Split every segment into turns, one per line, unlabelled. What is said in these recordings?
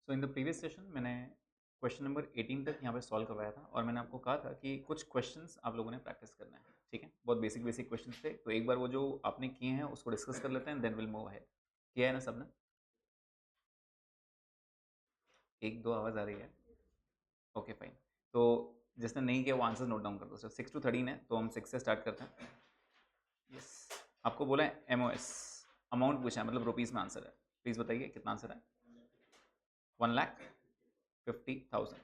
So in the previous session मैंने question number 18 तक यहाँ पे सॉल्व करवाया था और मैंने आपको कहा था कि कुछ क्वेश्चंस आप लोगों ने प्रैक्टिस करना है। ठीक है, बहुत बेसिक बेसिक क्वेश्चंस थे, तो एक बार वो जो आपने किए हैं उसको डिस्कस कर लेते हैं, देन विल मूव अहेड। किया है ना सबने? एक दो आवाज़ आ रही है। Okay fine. तो जिसने नहीं किया वो आंसर नोट डाउन कर दो। सर 6 to 13 है, तो हम 6 से स्टार्ट करते हैं। यस, आपको बोला है MOS, अमाउंट पूछा है, मतलब रुपीज़ में आंसर है। प्लीज़ बताइए कितना आंसर है। 1,50,000।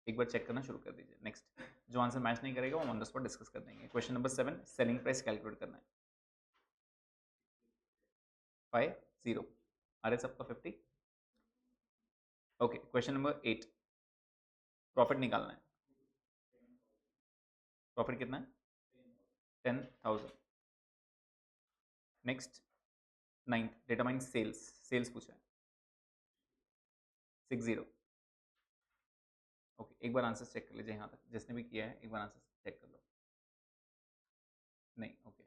एक बार चेक करना शुरू कर दीजिए। नेक्स्ट, जो आंसर मैच नहीं करेगा वो ऑन द स्पॉट डिस्कस कर देंगे। Question number 7, selling price calculate करना है। 50 आ रहे सबका 50। ओके, क्वेश्चन नंबर 8, प्रॉफिट निकालना है। प्रॉफिट कितना है? 10,000। Next, 9th, determine sales. Sales पूछा है 60। ओके, एक बार आंसर चेक कर लीजिए। यहाँ तक जिसने भी किया है एक बार आंसर चेक कर लो। नहीं, ओके।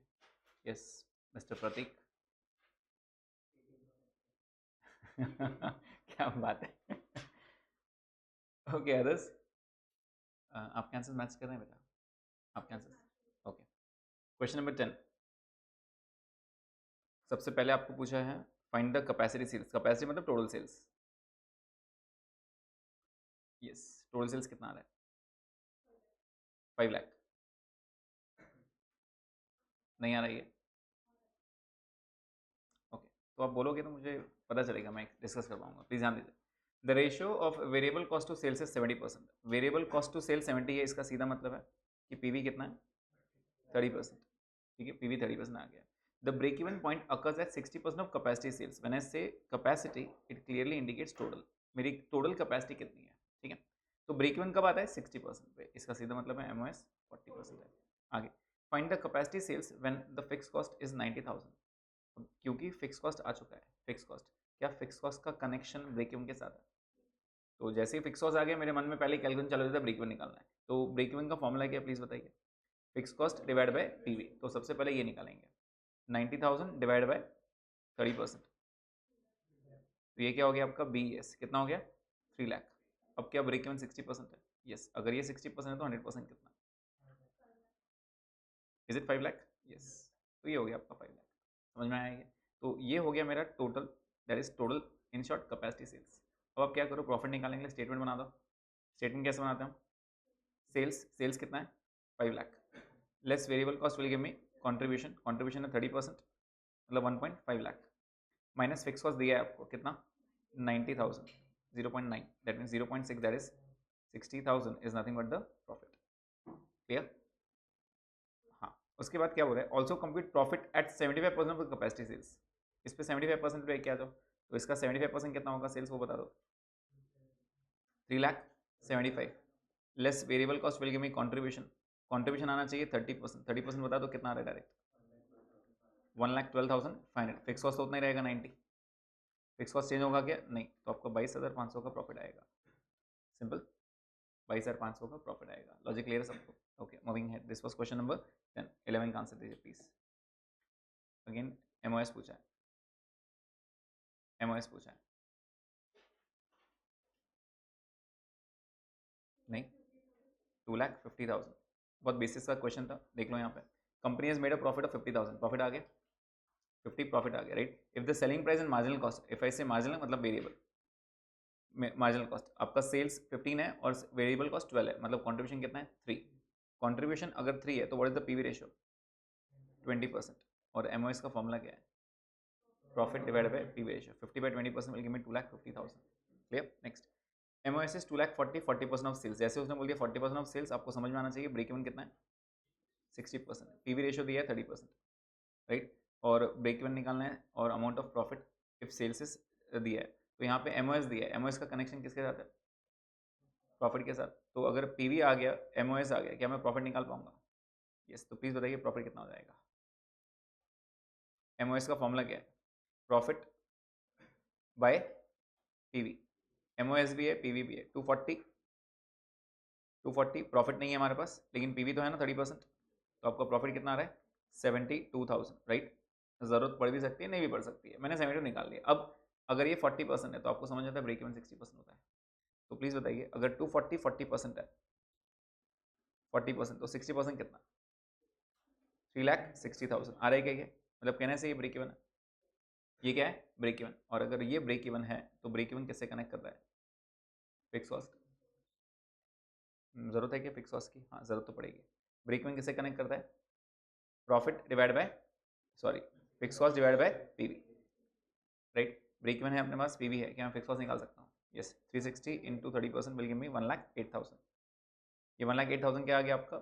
यस, मिस्टर प्रतीक। क्या बात है। ओके अदर्स, आपके आंसर मैच कर रहे हैं बेटा? आपके आंसर ओके। क्वेश्चन नंबर 10, सबसे पहले आपको पूछा है find the capacity sales. Capacity मतलब total sales. Yes, total sales कितना आ रहा है? 5 लाख। नहीं आ रही है? ओके, तो आप बोलोगे तो मुझे पता चलेगा, मैं डिस्कस कर पाऊंगा। प्लीज ध्यान दीजिए। The ratio of variable cost to sales is 70%। Variable cost to sale 70 है, इसका सीधा मतलब है कि पीवी कितना है? 30%। ठीक है, पीवी 30% आ गया। The break even point occurs at 60% of capacity sales. When I say capacity it clearly indicates total. मेरी टोटल कैपेसिटी कितनी है? ठीक है, तो ब्रेक इवन कब आता है? 60% पे। इसका सीधा मतलब है MOS 40% है। आगे, find the capacity sales when the fix cost is 90,000। क्योंकि फिक्स कॉस्ट आ चुका है, फिक्स कॉस्ट, क्या फिक्स कॉस्ट का कनेक्शन ब्रेक इवन के साथ है? तो जैसे ही फिक्स कॉस्ट आ गया मेरे मन में पहले कैलकुलेशन चालू हो जाता है, ब्रेक इवन निकालना है। तो ब्रेक इवन का फॉर्मूला क्या, प्लीज बताइए। Fix cost divide by PV. तो सबसे पहले ये निकालेंगे, 90,000 डिवाइड बाय 30%। तो ये क्या हो गया आपका? BS कितना हो गया? 3 लाख। अब क्या ब्रेक इवन 60% है? यस, अगर ये 60% है तो 100% कितना? Is it 5 lakh? यस, तो ये हो गया आपका 5 लाख। समझ में आया ये? तो ये हो गया मेरा total, that is total in short capacity sales. अब आप क्या करो, प्रॉफिट निकालने के लिए स्टेटमेंट बना दो। स्टेटमेंट कैसे बनाते हैं हम? सेल्स, सेल्स कितना है? 5 lakh. Less variable cost will give me contribution. Contribution है 30%, मतलब 1.5 लाख। माइनस फिक्स कॉस्ट दिया है आपको कितना? 90,000। 0.9, that mean 0.6, that is 60,000 is nothing but the profit. Clear? हाँ, उसके बाद क्या बोल रहा है? Also compute profit at 75% of capacity sales. इस पे 75% पे क्या जाओ, तो इसका 75% कितना होगा सेल्स, वो बता दो। 3,75,000 less variable cost will give me contribution. Contribution आना चाहिए 30%। 30% बता दो कितना आ रहा है डायरेक्ट? 1,12,500। फिक्स कॉस्ट तो उतना ही रहेगा 90। फिक्स कॉस्ट चेंज होगा क्या? नहीं, तो आपको 22,500 का प्रॉफिट आएगा। सिंपल, 22,500 का प्रॉफिट आएगा। लॉजिक क्लियर है सबको? ओके, मूविंग है। This was question number 10। 11 का आंसर दीजिए प्लीज। अगेन MOS पूछा है, MOS पूछा है। नहीं, 2,50,000। बहुत बेसिस का क्वेश्चन था, देख लो यहाँ पे। Company has made a profit of 50,000। Profit आ गया 50, प्रॉफिट आ गया, right? If the selling price and marginal cost, if I say marginal मतलब वेरिएबल, मार्जिनल कॉस्ट आपका सेल्स 15 है और वेरिएबल कॉस्ट 12 है, मतलब कॉन्ट्रीब्यूशन कितना है? 3। कॉन्ट्रीब्यूशन अगर 3 है तो what is the PV ratio? 20%। और MOS का फॉर्मूला क्या है? Profit divide by PV ratio. 50/20% will give me 2,50,000। Clear? Next, MOS is 2,40,000, 40% of sales. जैसे उसने बोल दिया 40% ऑफ सेल्स, आपको समझ में आना चाहिए ब्रेक इवन कितना है? 60%। पीवी रेशियो दिया है 30%, राइट? और ब्रेक इवन निकालना है और amount of profit if sales is दिया है। तो यहाँ पे MOS दिया है, MOS का कनेक्शन किसके साथ है? प्रॉफिट के साथ। तो अगर पीवी आ गया, MOS आ गया, क्या मैं प्रॉफिट निकाल पाऊंगा? यस, तो प्लीज बताइए प्रॉफिट कितना हो जाएगा? MOS का फॉर्मूला क्या है? Profit by PV. MOS भी है, पीवी भी है। 240 प्रॉफिट नहीं है हमारे पास, लेकिन पीवी तो है ना 30%। तो आपका प्रॉफिट कितना आ रहा है? 72,000, राइट? जरूरत पड़ भी सकती है, नहीं भी पड़ सकती है। मैंने 72 निकाल लिया। अब अगर ये 40% है तो आपको समझ आता है ब्रेक इवन 60% होता है। तो प्लीज़ बताइए अगर 240 40% है 40% तो 60% कितना 3,60,000 आ रहा है क्या ये? मतलब कहने से ये ब्रेक इवन है, ये क्या है ब्रेक इवन। और अगर ये ब्रेक इवन है तो ब्रेक इवन किससे कनेक्ट कर रहा है फिक्स कॉस्ट। जरूरत है क्या फिक्स कॉस्ट की? हाँ जरूरत तो पड़ेगी। ब्रेक इवन किससे कनेक्ट करता है profit divide by sorry fix cost divide by PV, right. Break even है अपने पास, पीवी है, क्या मैं फिक्स कॉस्ट निकाल सकता हूँ? यस 360 इंटू 30% विल गिव मी 1,08,000। ये 1,08,000 क्या आ गया आपका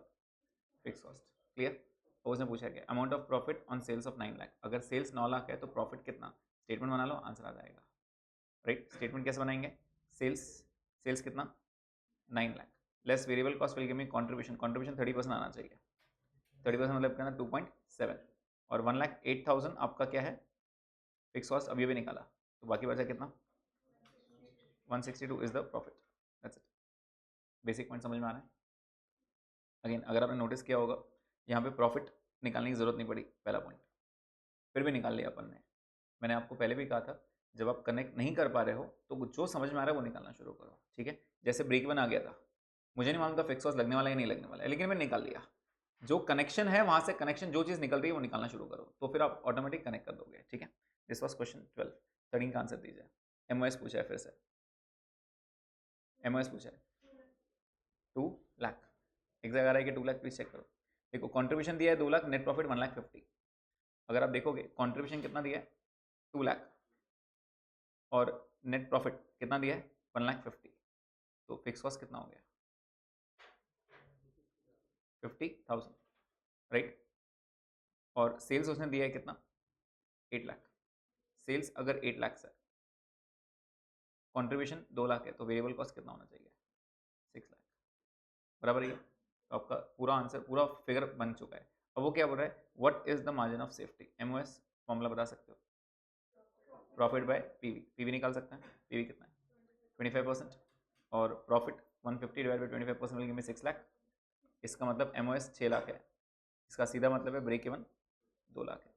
फिक्स कॉस्ट। क्लियर। और उसने पूछा क्या amount of profit on sales of 9 lakh. अगर सेल्स 9 लाख है तो प्रॉफिट कितना, स्टेटमेंट बना लो आंसर आ जाएगा, राइट। स्टेटमेंट कैसे बनाएंगे, सेल्स कितना 9 lakh less variable cost will give me contribution 30% आना चाहिए। 30% मतलब कितना 2.7 और 1,08,000 आपका क्या है फिक्स कॉस्ट, अभी भी निकाला तो बाकी बचा कितना 162 is the profit. That's it. Basic point समझ में आ रहा है। अगेन अगर आपने नोटिस किया होगा यहाँ पे प्रॉफिट निकालने की जरूरत नहीं पड़ी, पहला पॉइंट, फिर भी निकाल लिया अपन ने। मैंने आपको पहले भी कहा था जब आप कनेक्ट नहीं कर पा रहे हो तो जो समझ में आ रहा है वो निकालना शुरू करो, ठीक है। जैसे ब्रेक इवन आ गया था, मुझे नहीं मालूम था फिक्स कॉस्ट लगने वाला है नहीं लगने वाला है, लेकिन मैंने निकाल लिया। जो कनेक्शन है वहां से कनेक्शन जो चीज़ निकल रही है वो निकालना शुरू करो तो फिर आप ऑटोमेटिक कनेक्ट कर दोगे, ठीक है। This was question 12। 13 का आंसर दीजिए। एमओएस पूछा है फिर से, एमओएस पूछा है 2 लाख, एक जगह आ रहा है कि 2 लाख, प्लीज चेक करो। देखो कंट्रीब्यूशन दिया है 2 लाख, नेट प्रॉफिट 1,50,000। अगर आप देखोगे कंट्रीब्यूशन कितना दिया है 2 लाख और नेट प्रॉफिट कितना दिया है 1,50,000, तो फिक्स कॉस्ट कितना हो गया 50,000, राइट। और सेल्स उसने दिया है कितना 8 लाख। सेल्स अगर 8 लाख है, कंट्रीब्यूशन 2 लाख है, तो वेरिएबल कॉस्ट कितना होना चाहिए 6 लाख, बराबर है। तो आपका पूरा आंसर पूरा फिगर बन चुका है। अब वो क्या बोल रहा है what is the margin of safety, MOS formula बता सकते हो, प्रॉफिट बाय पीवी, पीवी निकाल सकते हैं, पीवी कितना है 25% और profit 150 divide by 25% will give मी 6 लाख। इसका मतलब एमओएस 6 लाख है, इसका सीधा मतलब है ब्रेक इवन 2 लाख है।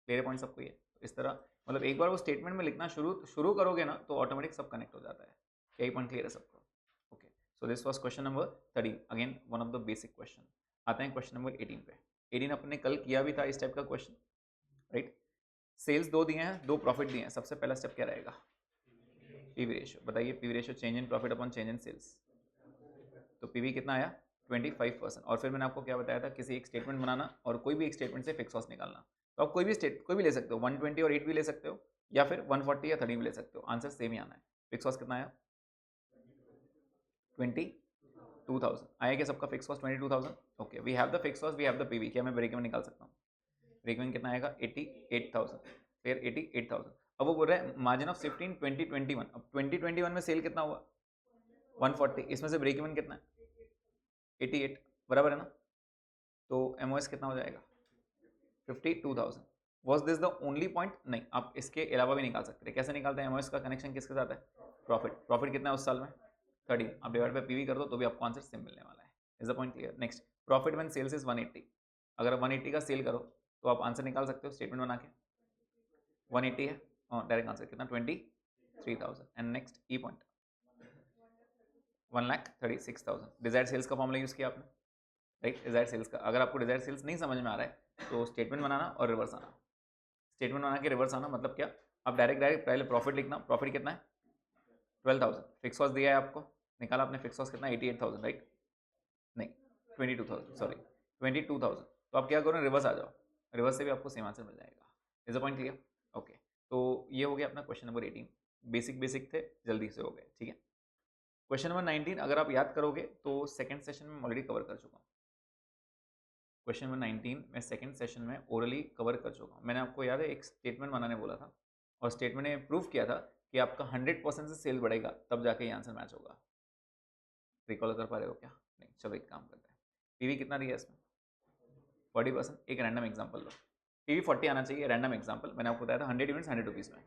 क्लियर पॉइंट सबको ये। तो इस तरह मतलब एक बार वो स्टेटमेंट में लिखना शुरू करोगे ना तो ऑटोमेटिक सब कनेक्ट हो जाता है। यही पॉइंट क्लियर है सबको? Okay, so this was question number 13, again one of the basic question. आते हैं क्वेश्चन नंबर 18 पे। 18 अपने कल किया भी था इस टाइप का क्वेश्चन, राइट। सेल्स 2 दिए हैं, 2 प्रॉफिट दिए हैं, सबसे पहला स्टेप क्या रहेगा पीवी रेशियो। बताइए PV ratio change in profit upon change in sales. तो पीवी कितना आया 25%। और फिर मैंने आपको क्या बताया था किसी एक स्टेटमेंट बनाना और कोई भी एक स्टेटमेंट से फिक्स कॉस्ट निकालना। तो आप कोई भी ले सकते हो, 120 और 8 भी ले सकते हो या फिर 140 या 30 भी ले सकते हो, आंसर सेम ही आना है। फिक्स कॉस्ट कितना आया 22,000 आया क्या सबका fix cost 22,000। Okay we have the fix cost, we have the PV, क्या मैं ब्रेक इवन निकाल सकता हूँ? ब्रेक इवन कितना आएगा 88,000, फिर 88,000। अब वो बोल रहा है मार्जिन ऑफ सेफ्टी इन 2021। अब 2021 में सेल कितना हुआ 140, इसमें से ब्रेक इवन कितना है 88, बराबर है ना। तो एमओएस कितना हो जाएगा 52,000। Was this the only point? नहीं, आप इसके अलावा भी निकाल सकते हैं। कैसे निकालते हैं? एमओएस का कनेक्शन किसके साथ है प्रॉफिट। प्रॉफिट कितना है उस साल में 30, आप डिवाइड बाय पीवी कर दो तो भी आपको आंसर सेम मिलने वाला है। Is the point clear? Next profit when sales is 180। अगर 180 का सेल करो तो आप आंसर निकाल सकते हो स्टेटमेंट बना के। 180 है और डायरेक्ट आंसर कितना 23,000। And next E point 1,36,000। Desired sales का फॉर्मूला यूज किया आपने, राइट। डिजायर्ड सेल्स का अगर आपको डिजायर्ड सेल्स नहीं समझ में आ रहा है तो स्टेटमेंट बनाना और रिवर्स आना। स्टेटमेंट बना के रिवर्स आना मतलब क्या, आप डायरेक्ट पहले प्रॉफिट लिखना। प्रॉफिट कितना है 12,000, फिक्स कॉस्ट दिया है आपको, निकाला आपने फिक्स कॉस्ट कितना 88,000, राइट। नहीं 22,000, सॉरी 22,000। तो आप क्या करो रिवर्स आ जाओ, रिवर्स से भी आपको सेम आंसर मिल जाएगा। Is the point clear? Okay, तो ये हो गया अपना क्वेश्चन नंबर 18। बेसिक थे, जल्दी से हो गए, ठीक है। क्वेश्चन नंबर 19 अगर आप याद करोगे तो सेकंड सेशन में ऑलरेडी कवर कर चुका हूँ। क्वेश्चन नंबर 19 मैं सेकंड सेशन में ओरली कवर कर चुका हूँ। मैंने आपको याद है एक स्टेटमेंट बनाने बोला था और स्टेटमेंट ने प्रूव किया था कि आपका 100% से सेल बढ़ेगा तब जाके ये आंसर मैच होगा। रिकॉल कर पा रहे हो क्या? नहीं, चलो एक काम करते हैं। पीवी कितना दिया इसमें 40%। एक रैंडम एग्जाम्पल लो, पीवी 40 आना चाहिए, रैंडम एग्जाम्पल। मैंने आपको बताया था 100 यूनिट्स 100 रुपीज़ में,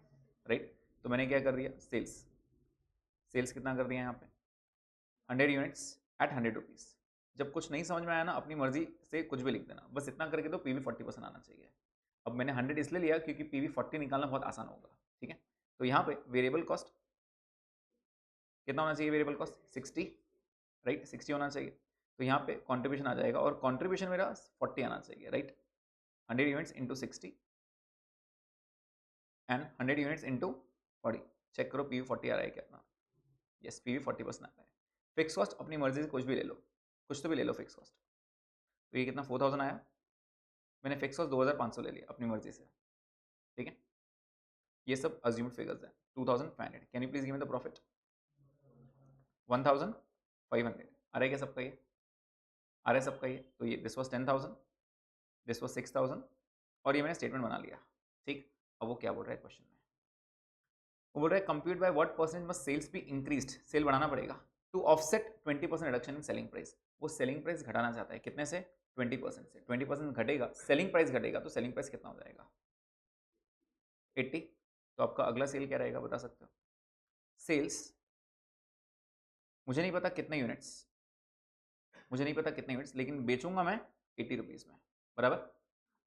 राइट। तो मैंने क्या कर दिया सेल्स कितना कर दिया यहाँ पे 100 यूनिट्स एट 100 रुपीज़। जब कुछ नहीं समझ में आया ना अपनी मर्जी से कुछ भी लिख देना, बस इतना करके तो पीवी 40% आना चाहिए। अब मैंने 100 इसलिए लिया क्योंकि पीवी 40 निकालना बहुत आसान होगा, ठीक है। तो यहाँ पे वेरिएबल कॉस्ट कितना होना चाहिए, वेरिएबल कॉस्ट 60, राइट 60 होना चाहिए। तो यहाँ पे कंट्रीब्यूशन आ जाएगा और कंट्रीब्यूशन मेरा 40 आना चाहिए, right 100 units into 60 and 100 units into 40। Check करो पीवी 40 आ रहा है क्या अपना, यस पीवी 40% आता है। फिक्स कॉस्ट अपनी मर्जी से कुछ भी ले लो, कुछ तो भी ले लो फिक्स कॉस्ट। तो ये कितना 4000 आया, मैंने फिक्स कॉस्ट 2500 ले लिया अपनी मर्जी से, ठीक है। ये सब अज्यूम्ड फिगर्स हैं। 2500, can you please give me the profit 1500 आ रहा है क्या सबका, ये आ रहा है सबका ये। तो ये दिस वाज 10,000, दिस वाज 6,000 और ये मैंने स्टेटमेंट बना लिया, ठीक। अब वो क्या बोल रहा है क्वेश्चन में, वो बोल रहा है compute by what percent must sales be increased, sale बढ़ाना पड़ेगा to offset 20% reduction in selling price. वो सेलिंग प्राइस घटाना चाहता है कितने से, 20% से। 20% घटेगा, सेलिंग प्राइस घटेगा, तो सेलिंग प्राइस कितना हो जाएगा 80। तो आपका अगला सेल क्या रहेगा बता सकते हो, सेल्स मुझे नहीं पता कितने यूनिट्स, मुझे नहीं पता कितने यूनिट्स, लेकिन बेचूंगा मैं 80 रुपीज़ में, बराबर।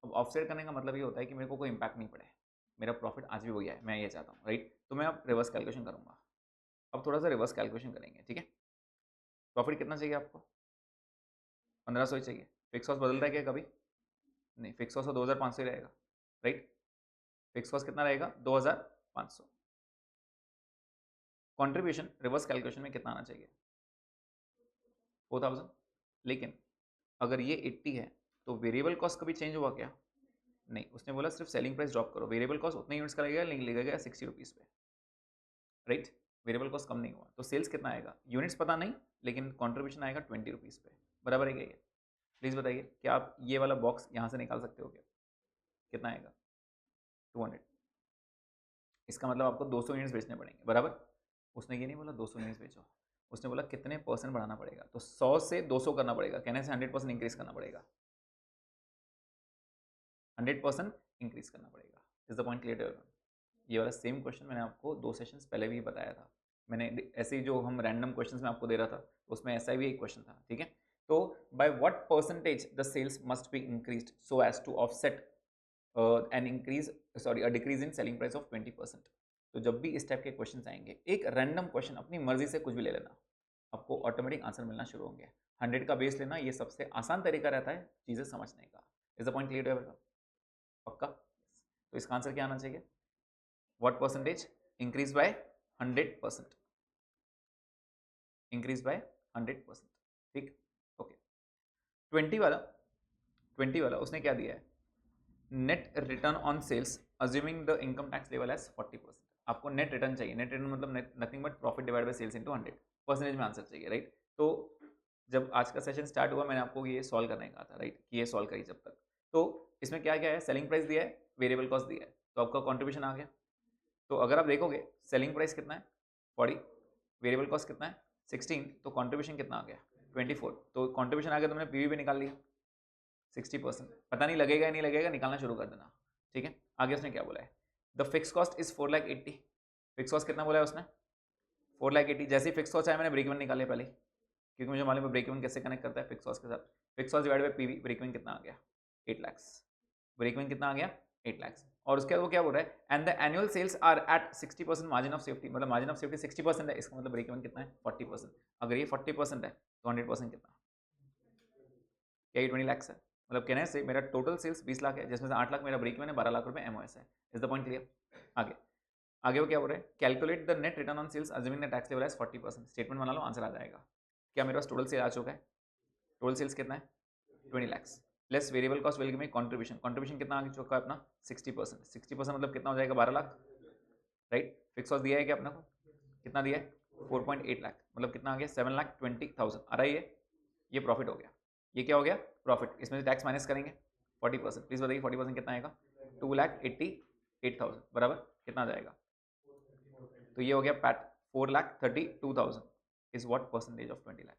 अब ऑफसेट करने का मतलब ये होता है कि मेरे को कोई इंपैक्ट नहीं पड़े, मेरा प्रॉफिट आज भी वही है, मैं ये चाहता हूँ, राइट। तो मैं अब रिवर्स कैलकुलेशन करूँगा, अब थोड़ा सा रिवर्स कैलकुलेशन करेंगे, ठीक है। प्रॉफिट कितना चाहिए आपको, 1500 ही चाहिए। फिक्स कॉस्ट बदल रहा है क्या कभी, नहीं, फिक्स कॉस्ट तो 2500 ही रहेगा, राइट। फिक्स कॉस्ट कितना रहेगा 2500। कॉन्ट्रीब्यूशन रिवर्स कैलकुलेशन में कितना आना चाहिए 4000, लेकिन अगर ये 80 है तो वेरिएबल कॉस्ट कभी चेंज हुआ क्या, नहीं। उसने बोला सिर्फ सेलिंग प्राइस ड्रॉप करो, वेरिएबल कॉस्ट उतने यूनिट्स का लगेगा, नहीं लगेगा 60 रुपीज़ पे, राइट। वेरिएबल कॉस्ट कम नहीं हुआ, तो सेल्स कितना आएगा, यूनिट्स पता नहीं, लेकिन कॉन्ट्रीब्यूशन आएगा 20 रुपीज़ पे, बराबर है क्या ये। प्लीज़ बताइए क्या आप ये वाला बॉक्स यहाँ से निकाल सकते हो क्या, कितना आएगा 200। इसका मतलब आपको 200 यूनिट्स बेचने पड़ेंगे, बराबर। उसने ये नहीं बोला 200 यूनिट्स बेचो, उसने बोला कितने परसेंट बढ़ाना पड़ेगा, तो 100 से 200 करना पड़ेगा, कहने से 100% इंक्रीज करना पड़ेगा, 100% इंक्रीज करना पड़ेगा। Is the point clear. ये वाला सेम क्वेश्चन मैंने आपको 2 सेशंस पहले भी बताया था, मैंने ऐसे ही जो हम रैंडम क्वेश्चंस में आपको दे रहा था उसमें ऐसा भी एक क्वेश्चन था, ठीक है। तो by what percentage the sales must be increased so as to offset an increase sorry a decrease in selling price of 20%। तो जब भी इस टाइप के क्वेश्चन आएंगे, एक रैंडम क्वेश्चन अपनी मर्जी से कुछ भी ले लेना, आपको ऑटोमेटिक आंसर मिलना शुरू होंगे। 100 का बेस लेना ये सबसे आसान तरीका रहता है चीज़ें समझने का। इज द पॉइंट क्लियर है पक्का। तो इसका आंसर क्या आना चाहिए, what percentage increase by 100%, increase by 100%, ठीक। ओके 20 वाला उसने क्या दिया है, net return on sales assuming the income tax level as 40%। आपको नेट रिटर्न चाहिए, नेट रिटर्न मतलब nothing but profit divide by sales into 100, percentage में आंसर चाहिए, राइट। तो जब आज का सेशन स्टार्ट हुआ मैंने आपको ये सॉल्व करने कहा था, राइट, कि ये सॉल्व करिए जब तक। तो इसमें क्या क्या है, सेलिंग प्राइस दिया है, वेरिएबल कॉस्ट दिया है, तो आपका कॉन्ट्रीब्यूशन आ गया। तो अगर आप देखोगे सेलिंग प्राइस कितना है 40, वेरिएबल कॉस्ट कितना है 16, तो कॉन्ट्रीब्यूशन कितना आ गया 24। तो कॉन्ट्रीब्यूशन आ गया तो मैंने पीवी भी निकाल लिया 60%। पता नहीं लगेगा या नहीं लगेगा, निकालना शुरू कर देना, ठीक है। आगे उसने क्या बोला है, the fix cost is 4,80,000। Fix cost कितना बोला है उसने 4,80,000। जैसे ही फिक्स कॉस्ट आया मैंने ब्रेक इवन निकाले पहले, क्योंकि मुझे मालूम है ब्रेक इवन कैसे कनेक्ट करता है फिक्स कॉस्ट के साथ। Fix cost divide by PV, break even कितना आ गया 8 लाख, ब्रेक इवन कितना आ गया 8 लाख। और उसके बाद वो क्या बोल रहा है, and the annual sales are at 60% margin of safety, मतलब मार्जिन ऑफ सेफ्टी 60% है, इसका मतलब ब्रेक इवन कितना है 40%। अगर ये 40% है तो 100% कितना, क्या ये 20 लाख है। मतलब कहने से मेरा टोटल सेल्स 20 लाख है, जिसमें से 8 लाख मेरा ब्रेक इवन है, 12 लाख रुपए एमओएस है। Is the point clear. आगे आगे वो क्या बोल रहे हैं, calculate the net return on sales assuming the tax level as 40%। Statement बना लो, आंसर आ जाएगा। क्या मेरे पास टोटल सेल आ चुका है, टोटल सेल्स कितना है 20 lakh, less variable cost will give me contribution, contribution कितना आ चुका है अपना 60%। 60% मतलब कितना हो जाएगा 12 लाख, राइट। फिक्स कॉस्ट दिया है क्या अपना को, कितना दिया है 4.8 लाख, मतलब कितना आ गया 7,20,000 आ रहा है ये प्रॉफिट हो गया। ये क्या हो गया प्रॉफिट, इसमें से टैक्स माइनस करेंगे 40%। प्लीज बताइए 40% कितना आएगा 2,88,000, बराबर कितना आ जाएगा। तो ये हो गया PAT 4,32,000 is what percentage of 20 lakh,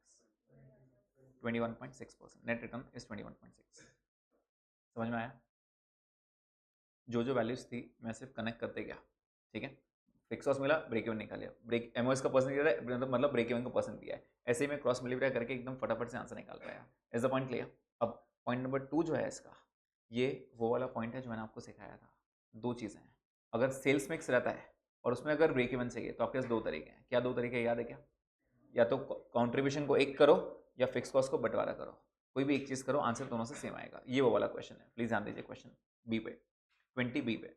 21.6%। Net return is 21.6। समझ में आया। जो जो वैल्यूज थी मैं सिर्फ कनेक्ट करते गया, ठीक है। फिक्स कॉस्ट मिला, ब्रेक इवन निकाल लिया, ब्रेक एमओएस का परसेंट दिया है, मतलब ब्रेक इवन का परसेंट दिया है। ऐसे ही मैं क्रॉस मल्टीप्लाई करके एकदम फटाफट से आंसर निकाल पाया। Is the point clear. अब पॉइंट नंबर 2 जो है इसका, ये वो वाला पॉइंट है जो मैंने आपको सिखाया था। दो चीज़ें हैं, अगर सेल्स मिक्स रहता है और उसमें अगर ब्रेक इवन चाहिए तो आपके पास दो तरीके हैं। क्या दो तरीके याद है क्या? या तो कॉन्ट्रीब्यूशन को एक करो या फिक्स कॉस्ट को बंटवारा करो, कोई भी एक चीज़ करो, आंसर दोनों से सेम आएगा। ये वो वाला क्वेश्चन है, प्लीज ध्यान दीजिए क्वेश्चन बी पे, 20 बी पे।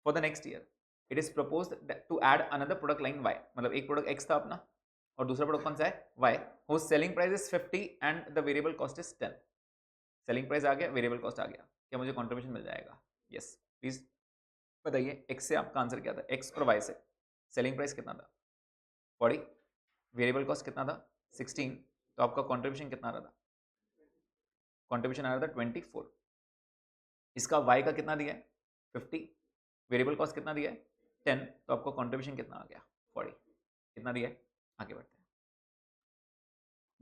For the next year it is propose to add another product line Y, मतलब एक प्रोडक्ट एक्स था अपना और दूसरा प्रोडक्ट कौन सा है? Y, whose selling price is 50 and the variable cost is 10। Selling price आ गया, वेरिएबल कॉस्ट आ गया, क्या मुझे कॉन्ट्रीब्यूशन मिल जाएगा? यस प्लीज बताइए, एक्स से आपका आंसर क्या था? एक्स और वाई से सेलिंग प्राइस कितना था? 40, वेरिएबल कॉस्ट कितना था? 16, तो आपका कॉन्ट्रीब्यूशन कितना आ रहा था? कॉन्ट्रीब्यूशन आ रहा था 24। इसका वाई का कितना दिया है? 50, वेरिएबल कॉस्ट कितना दिया है? 10, तो आपको कॉन्ट्रीब्यूशन कितना आ गया? 40। कितना दिया है? आगे बढ़ते हैं।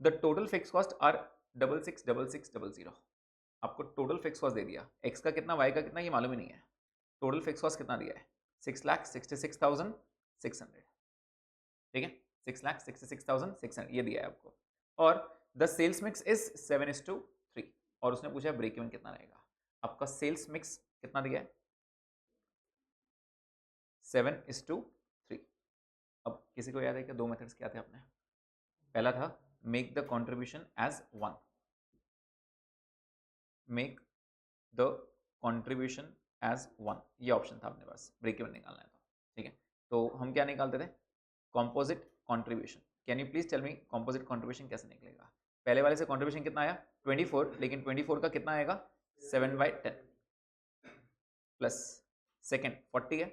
The total fix cost are 666600। आपको टोटल फिक्स कॉस्ट दे दिया, एक्स का कितना वाई का कितना ये मालूम ही नहीं है। टोटल फिक्स कॉस्ट कितना दिया है? 6,66,600। ठीक है, 6,66,600 ये दिया है आपको। और द सेल्स मिक्स इज 7:3 और उसने पूछा है ब्रेक इवन कितना रहेगा। आपका सेल्स मिक्स कितना दिया है? 7:3। अब किसी को याद है कि दो मेथड्स क्या थे आपने? पहला था make the contribution as 1, make the contribution as 1, ये ऑप्शन था अपने पास, ब्रेक इवन निकालना है तो। ठीक है, तो हम क्या निकालते थे? Composite contribution. Can you please tell me composite contribution कैसे निकलेगा? पहले वाले से कॉन्ट्रीब्यूशन कितना आया? 24, लेकिन 24 का कितना आएगा? 7/10 प्लस सेकेंड 40 है,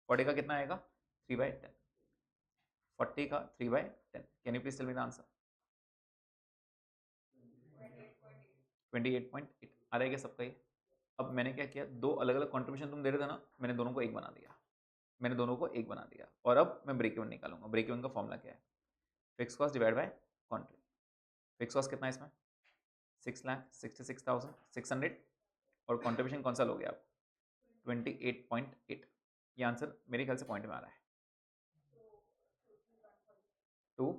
40 का कितना आएगा? 3/10, 40 का 3/10। Can you please tell me the answer? 28.8 आ रहा है क्या सबका ये? अब मैंने क्या किया, दो अलग अलग कॉन्ट्रीब्यूशन तुम दे रहे थे ना, मैंने दोनों को एक बना दिया, मैंने दोनों को एक बना दिया। और अब मैं ब्रेक इवन निकालूंगा। ब्रेक इवन का फॉर्मूला क्या है? फिक्स कॉस्ट डिवाइड बाय कॉन्ट्री। फिक्स कॉस्ट कितना है इसमें? 6,66,600 और कॉन्ट्रीब्यूशन कौन सा लोगे आप? 28.8। ये आंसर मेरे ख्याल से पॉइंट में आ रहा है। 2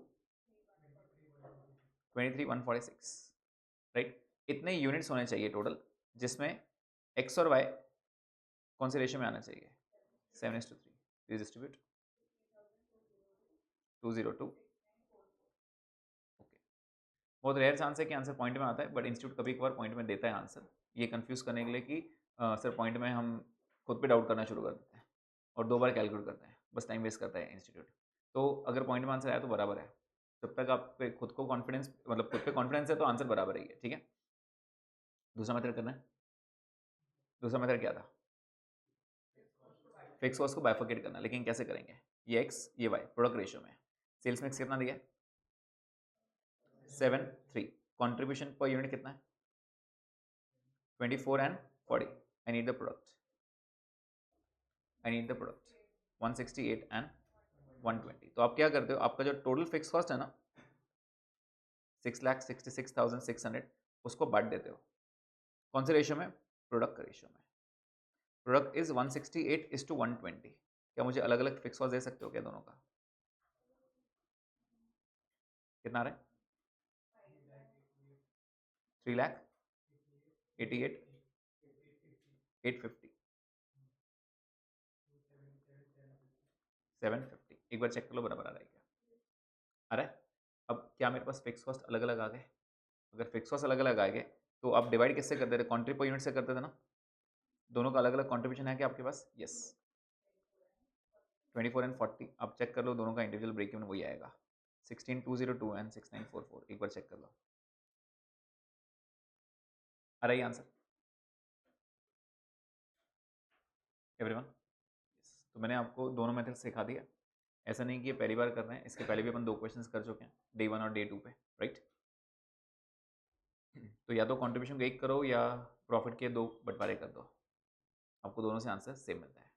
23,146, राइट। इतने यूनिट्स होने चाहिए टोटल, जिसमें एक्स और वाई कौन से रेशियो में आना चाहिए? 7:3। डिस्ट्रीब्यूट 202। ओके, बहुत रेयर चांस है कि आंसर पॉइंट में आता है, बट इंस्टीट्यूट कभी कभार पॉइंट में देता है आंसर, ये कंफ्यूज करने के लिए कि सर पॉइंट में हम खुद पे डाउट करना शुरू कर देते हैं और दो बार कैलकुलेट करते हैं, बस टाइम वेस्ट करता है इंस्टीट्यूट। तो अगर पॉइंट में आंसर आया तो बराबर है, जब तक आप पे खुद को कॉन्फिडेंस, मतलब खुद पे कॉन्फिडेंस है तो आंसर बराबर ही है। ठीक है, दूसरा मेथड करना है। दूसरा मेथड क्या था? फिक्स कॉस्ट को बाइफरकेट करना, लेकिन कैसे करेंगे? ये एक्स ये वाई प्रोडक्ट रेशियो में। सेल्स मिक्स कितना दिया? 7:3। कॉन्ट्रीब्यूशन पर यूनिट कितना है? 24 and 40। I need the product, I need the product 168 and 120। तो आप क्या करते हो, आपका जो टोटल फिक्स कॉस्ट है ना 6,66,600, उसको बांट देते हो कौन से रेशियो में? प्रोडक्ट का रेशियो में। Product is 168:120। क्या मुझे अलग अलग फिक्स कॉस्ट दे सकते हो क्या दोनों का? कितना आ रहा है? 3,88,850, 750। एक बार चेक कर लो बराबर आ रहा है क्या? आ रहा है। अब क्या मेरे पास फिक्स कॉस्ट अलग अलग आ गए? अगर फिक्स कॉस्ट अलग अलग आ गए तो आप डिवाइड किससे करते थे? कॉन्ट्री पर यूनिट से करते थे ना। दोनों का अलग अलग कॉन्ट्रीब्यूशन है क्या आपके पास? Yes, 24 and 40। आप चेक कर लो, दोनों का इंडिविजुअल ब्रेक इवन वही आएगा, 16,202 एंड 6,944। एक बार चेक कर लो, आ रहा है आंसर एवरीवन? तो मैंने आपको दोनों मेथड सिखा दिया। ऐसा नहीं कि ये पहली बार कर रहे हैं, इसके पहले भी अपन दो क्वेश्चंस कर चुके हैं, डे 1 और डे 2 पे, राइट। तो या तो कॉन्ट्रीब्यूशन को एक करो या प्रॉफिट के दो बंटवारे कर दो, आपको दोनों से आंसर सेम मिलता है।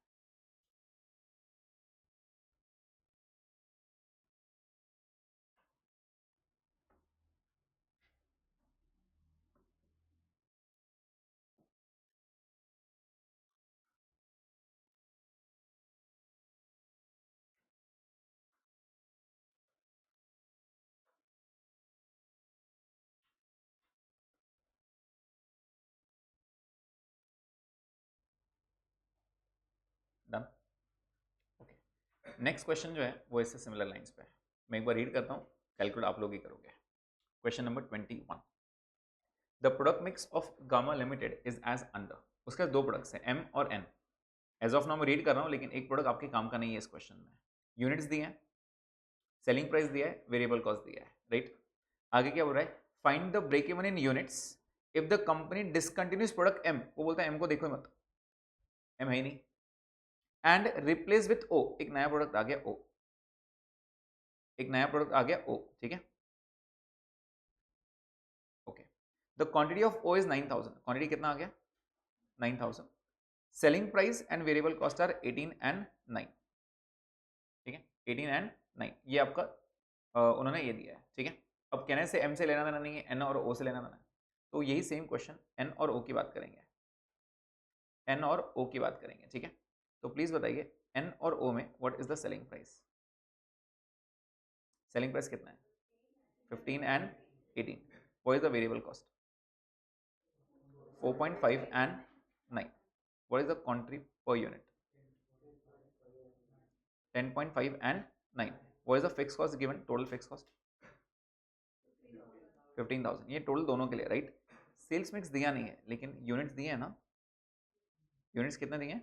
नेक्स्ट क्वेश्चन जो है वो इससे सिमिलर लाइंस पे है, मैं एक बार रीड करता हूँ, कैलकुलेट आप लोग ही करोगे। Question number 21, the product mix of gamma limited is as under. उसके दो प्रोडक्ट्स हैं एम और एन। एज ऑफ नाउ मैं रीड कर रहा हूँ, लेकिन एक प्रोडक्ट आपके काम का नहीं है इस क्वेश्चन में। यूनिट्स दिए हैं, सेलिंग प्राइस दिया है, वेरिएबल कॉस्ट दिया है, राइट। आगे क्या बोल रहा है, find the break even in units if the company discontinues product M. वो बोलता है एम को देखो मत, एम है ही नहीं, एंड रिप्लेस विथ ओ। एक नया प्रोडक्ट आ गया ओ, एक नया प्रोडक्ट आ गया ओ, ठीक है, okay. The quantity of O is 9000, quantity कितना आ गया 9000। Selling price and variable cost are 18 and 9, ठीक है, 18 एंड 9, ये आपका उन्होंने ये दिया है, ठीक है। अब कहने से एम से लेना देना नहीं है, एन और ओ से लेना देना है, तो यही सेम क्वेश्चन एन और ओ की बात करेंगे, एन और ओ की बात करेंगे, ठीक है। तो प्लीज बताइए एन और ओ में what is the selling price. Selling price कितना है 15 and 18, what is the variable cost 4.5 and 9, what is the quantity per unit 10.5 and 9, what is the fix cost given, total fix cost 15,000, ये total दोनों के लिए, right. Sales mix दिया नहीं है, लेकिन यूनिट्स दिए हैं ना, यूनिट्स कितने दिए हैं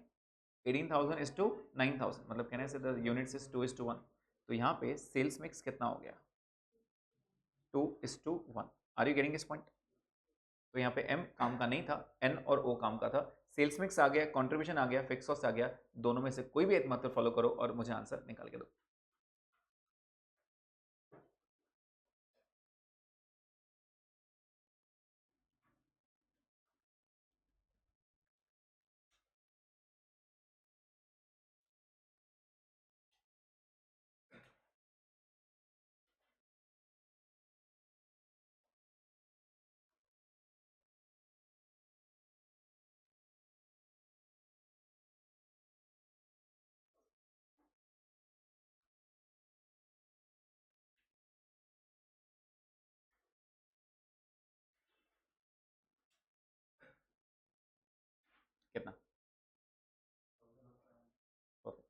18,000 इज टू 9,000, मतलब कहने से द यूनिट्स इज 2:1, तो यहाँ पे सेल्स मिक्स कितना हो गया 2:1। Are you getting this point. तो यहाँ पे एम काम का नहीं था, एन और ओ काम का था, सेल्स मिक्स आ गया, कंट्रीब्यूशन आ गया, फिक्स कॉस्ट आ गया, दोनों में से कोई भी एक मेथड फॉलो करो और मुझे आंसर निकाल के दो। कितना परफेक्ट।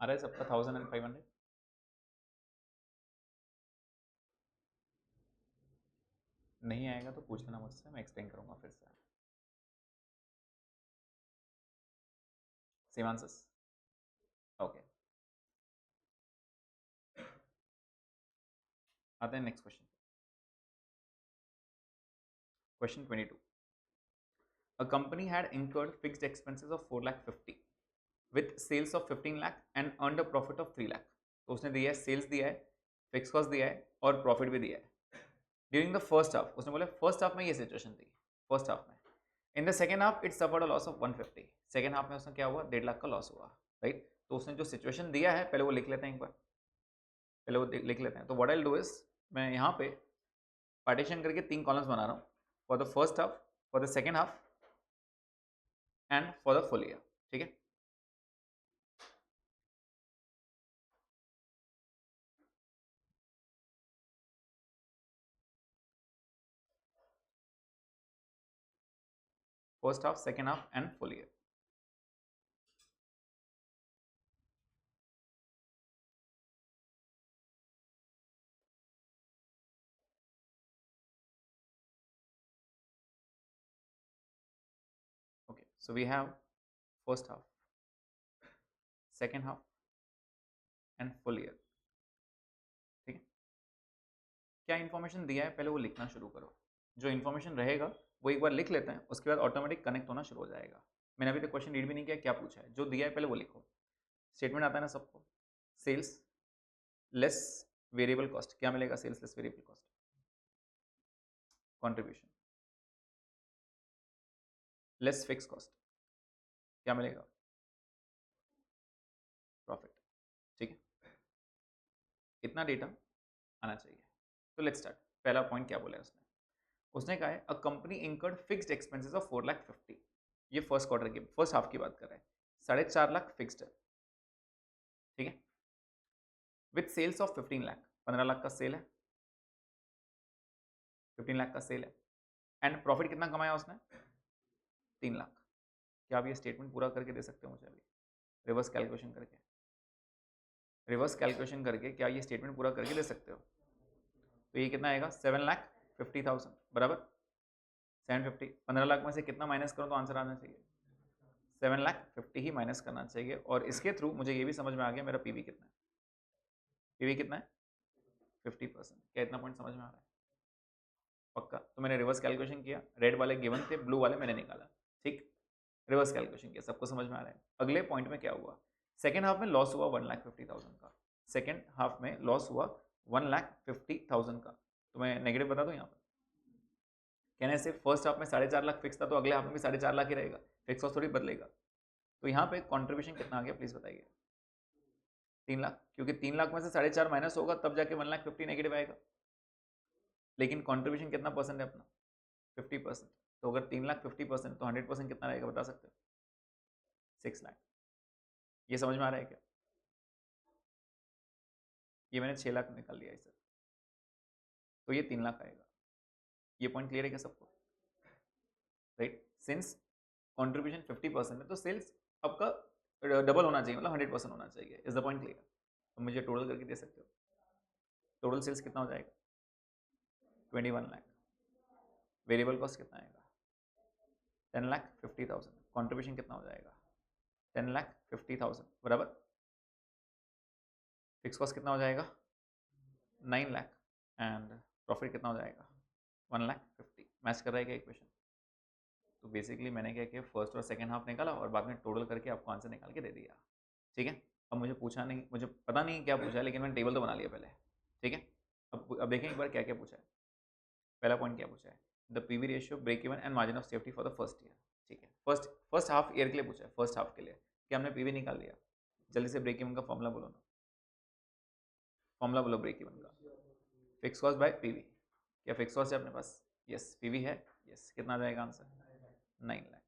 आ रहा है सबका 1500। नहीं आएगा तो पूछ लेना मुझसे, मैं एक्सप्लेन करूंगा फिर से। Same answers, okay. आते हैं next question. Question 22, a company had incurred fixed expenses of 4,50,000 with sales of 15 lakh and earned a profit of 3 lakh। तो उसने दिया है, सेल्स दिया है, फिक्स कॉस्ट दिया है और प्रॉफिट भी दिया है। ड्यूरिंग द फर्स्ट हाफ, उसने बोला फर्स्ट हाफ में ये सिचुएशन थी, फर्स्ट हाफ में। In the second half it suffered a loss of 150, second half में उसने क्या हुआ 1.5 लाख का लॉस हुआ, राइट। तो उसने जो सिचुएशन दिया है पहले वो लिख लेते हैं एक बार, पहले वो लिख लेते हैं। तो what I will do is, मैं यहाँ पे पार्टीशन करके 3 कॉलम्स बना रहा हूँ, for the first half, for the second half and for the full year, ठीक है। First half, second half and full year. Okay, so we have first half, second half and full year, ठीक है। क्या information दिया है पहले वो लिखना शुरू करो, जो इन्फॉर्मेशन रहेगा वो एक बार लिख लेते हैं, उसके बाद ऑटोमेटिक कनेक्ट होना शुरू हो जाएगा। मैंने अभी तक क्वेश्चन रीड भी नहीं किया, क्या पूछा है, जो दिया है पहले वो लिखो। स्टेटमेंट आता है ना सबको, सेल्स लेस वेरिएबल कॉस्ट, क्या मिलेगा sales less variable cost, contribution less fix cost, क्या मिलेगा प्रॉफिट, ठीक है। इतना डेटा आना चाहिए। तो लेट्स स्टार्ट। पहला पॉइंट क्या बोला है उसने, उसने कहा है a company incurred fixed expenses of 4,50,000। ये फर्स्ट क्वार्टर की फर्स्ट हाफ की बात कर रहे हैं, 4.5 लाख फिक्स्ड है, ठीक है, with sales of 15 lakh, 15 lakh का सेल है, 15 लाख का सेल है, एंड प्रॉफिट कितना कमाया उसने, 3 लाख। क्या आप ये स्टेटमेंट पूरा करके दे सकते हो मुझे अभी, रिवर्स कैलकुलेशन करके, रिवर्स कैलकुलेशन करके क्या ये स्टेटमेंट पूरा करके दे सकते हो? तो ये कितना आएगा, 7,50,000 बराबर 750, 15 लाख में से कितना माइनस करो तो आंसर आना चाहिए, 7,50,000 ही माइनस करना चाहिए। और इसके थ्रू मुझे ये भी समझ में आ गया मेरा पीवी कितना है, पीवी कितना है 50%। क्या इतना पॉइंट समझ में आ रहा है? पक्का। तो मैंने रिवर्स कैलकुलेशन किया, रेड वाले गिवन थे, ब्लू वाले मैंने निकाला, ठीक, रिवर्स कैलकुलेशन किया, सबको समझ में आ रहा है। अगले पॉइंट में क्या हुआ, सेकेंड हाफ में लॉस हुआ 1,50,000 का, सेकेंड हाफ में लॉस हुआ 1,50,000 का। तो मैं नेगेटिव बता दूं यहाँ पर, कहने से फर्स्ट हाफ में 4.5 लाख फिक्स था, तो अगले हाफ में भी 4.5 लाख ही रहेगा, फिक्स लॉस थोड़ी बदलेगा। तो यहाँ पे कॉन्ट्रीब्यूशन कितना आ गया प्लीज बताइए, 3 लाख, क्योंकि 3 लाख में से 4.5 माइनस होगा तब जाके 1,50,000 नेगेटिव आएगा, लेकिन कॉन्ट्रीब्यूशन कितना परसेंट है अपना, 50%। तो अगर 3,50,000 तो 100% कितना रहेगा बता सकते हो, 6 लाख। ये समझ में आ रहा है क्या? ये मैंने 6 लाख निकाल लिया इसे, तो ये 3 लाख आएगा। ये पॉइंट क्लियर है क्या सबको? राइट, सिंस कॉन्ट्रीब्यूशन 50% है तो सेल्स आपका डबल होना चाहिए, मतलब 100% होना चाहिए। Is the point clear? तो मुझे टोटल करके दे सकते हो, टोटल सेल्स कितना हो जाएगा, 21 लाख, वेरिएबल कॉस्ट कितना आएगा, 10,50,000, कॉन्ट्रीब्यूशन कितना हो जाएगा, 10,50,000 बराबर, फिक्स कॉस्ट कितना हो जाएगा 9 लाख, एंड प्रॉफिट कितना हो जाएगा 1,50,000। मैच कर रहा है क्या इक्वेशन? तो बेसिकली मैंने क्या किया, फर्स्ट और सेकंड हाफ निकाला और बाद में टोटल करके आपको आंसर निकाल के दे दिया, ठीक है। अब मुझे पूछा नहीं, मुझे पता नहीं क्या पूछा है, लेकिन मैंने टेबल तो बना लिया पहले, ठीक है। अब देखें एक बार क्या क्या पूछा है। पहला पॉइंट क्या पूछा है, the PV ratio, break even and margin of safety for the first year, ठीक है। फर्स्ट हाफ ईयर के लिए पूछा है, फर्स्ट हाफ के लिए क्या हमने पीवी निकाल लिया। जल्दी से ब्रेक इवन का फॉर्मूला बोलो ना, फॉर्मूला बोलो ब्रेक इवन का, फिक्स कॉस्ट बाय पीवी। क्या फिक्स कॉस्ट है अपने पास? यस, पीवी है, यस। कितना आ जाएगा आंसर, 9 लाख।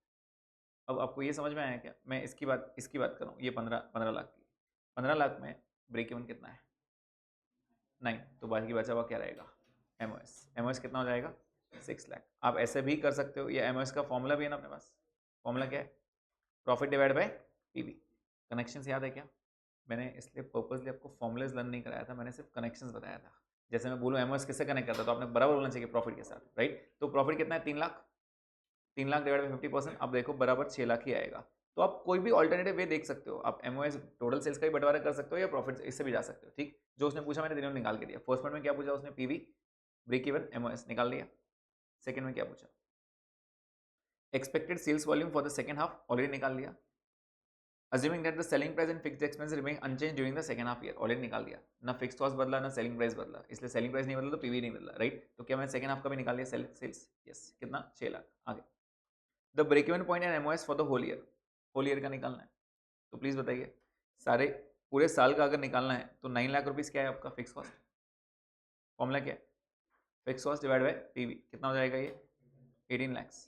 अब आपको ये समझ में आया क्या? मैं इसकी बात कर रहा हूँ, ये 15 लाख की, 15 लाख में ब्रेक इवन कितना है 9, तो बाकी बचा हुआ क्या रहेगा, एमओएस। एमओएस कितना हो जाएगा 6 लाख। आप ऐसे भी कर सकते हो, ये एमओएस का फॉर्मूला भी है ना अपने पास। फॉर्मूला क्या है, profit divide by PV. Connections याद है क्या? मैंने इसलिए पर्पसली आपको फॉर्मुलेज लर्न नहीं कराया था, मैंने सिर्फ कनेक्शंस बताया था। जैसे मैं बोलूँ एमओएस किससे कनेक्ट करता, तो आपने बराबर बोलना चाहिए प्रॉफिट के साथ, राइट। तो प्रॉफिट कितना है 3 लाख, 3 लाख डिवाइड बाई 50%, आप देखो बराबर 6 लाख ही आएगा। तो आप कोई भी ऑल्टरनेटिव वे देख सकते हो, आप एमओएस टोटल सेल्स का भी बंटवारा कर सकते हो या प्रॉफिट इससे भी जा सकते हो, ठीक। जो उसने पूछा मैंने तीनों निकाल के दिया। फर्स्ट पॉइंट में क्या पूछा उसने, पीवी, ब्रेक इवन, एमओएस निकाल लिया। सेकंड में क्या पूछा, expected sales volume for the second half, already निकाल लिया। Assuming that the selling price and fixed expense remain unchanged during the second half year, already निकाल दिया। ना फिक्स कॉस्ट बदला ना सेलिंग प्राइस बदला, इसलिए सेलिंग प्राइस नहीं बदला तो पीवी नहीं बदला, राइट। तो क्या मैं सेकंड हाफ का भी निकाल लिया सेल्स, यस। कितना, 6 लाख। आगे, the break even point and MOS for the whole year का निकालना है। तो प्लीज बताइए, सारे पूरे साल का अगर निकालना है तो 9 लाख रुपीज क्या है आपका फिक्स कॉस्ट। फॉर्मूला क्या है, fix cost divide by PV. कितना हो जाएगा ये 18 लैक्स।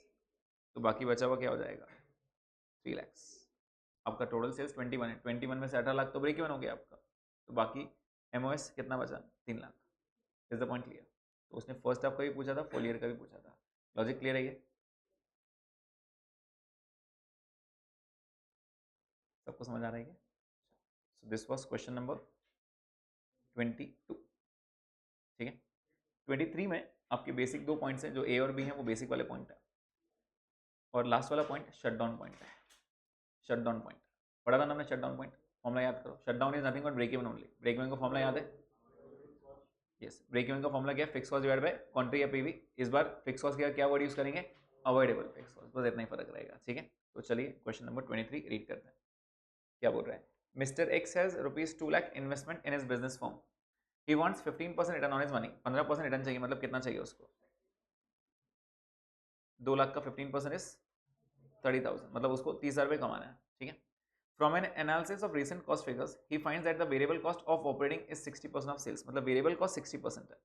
तो बाकी बचा हुआ क्या हो जाएगा 3 लैक्स। आपका टोटल सेल्स 21 है, 21 में से 18 लाख तो ब्रेक इवन हो गया आपका। तो बाकी एमओएस कितना बचा 3 lakh. Is the point clear? तो उसने फर्स्ट हाफ का भी पूछा था, फुल ईयर का भी पूछा था। लॉजिक क्लियर है ये? सबको समझ आ रहा है क्या? So this was question number 22, ठीक है। 23 में आपके बेसिक 2 पॉइंट्स हैं, जो ए और बी हैं वो बेसिक वाले पॉइंट है, और लास्ट वाला पॉइंट शट डाउन पॉइंट है। शट डाउन पॉइंट पढ़ा था ना हमने, शट डाउन पॉइंट फॉर्मूला याद करो। Shut down is nothing but break even only. Break even का फॉर्मूला याद है? यस, ब्रेक इवन का फॉर्मूला क्या है, fix cost divide by quantity या पीवी। इस बार फिक्स कॉस्ट क्या वर्ड यूज करेंगे, अवॉइडेबल फिक्स कॉस्ट, बस इतना ही फर्क रहेगा, ठीक है। तो चलिए क्वेश्चन नंबर 23 रीड करते हैं। क्या बोल रहा है, mister x has ₹2 lakh investment in his business firm, he wants 15% return on his money. 15% return चाहिए, मतलब कितना चाहिए उसको, 2 लाख का 15% इज 30,000, मतलब उसको 30,000 रुपये कमाना है, ठीक है। From an analysis of recent cost figures, he finds that the variable cost of operating is 60% of sales, मतलब variable cost 60% है।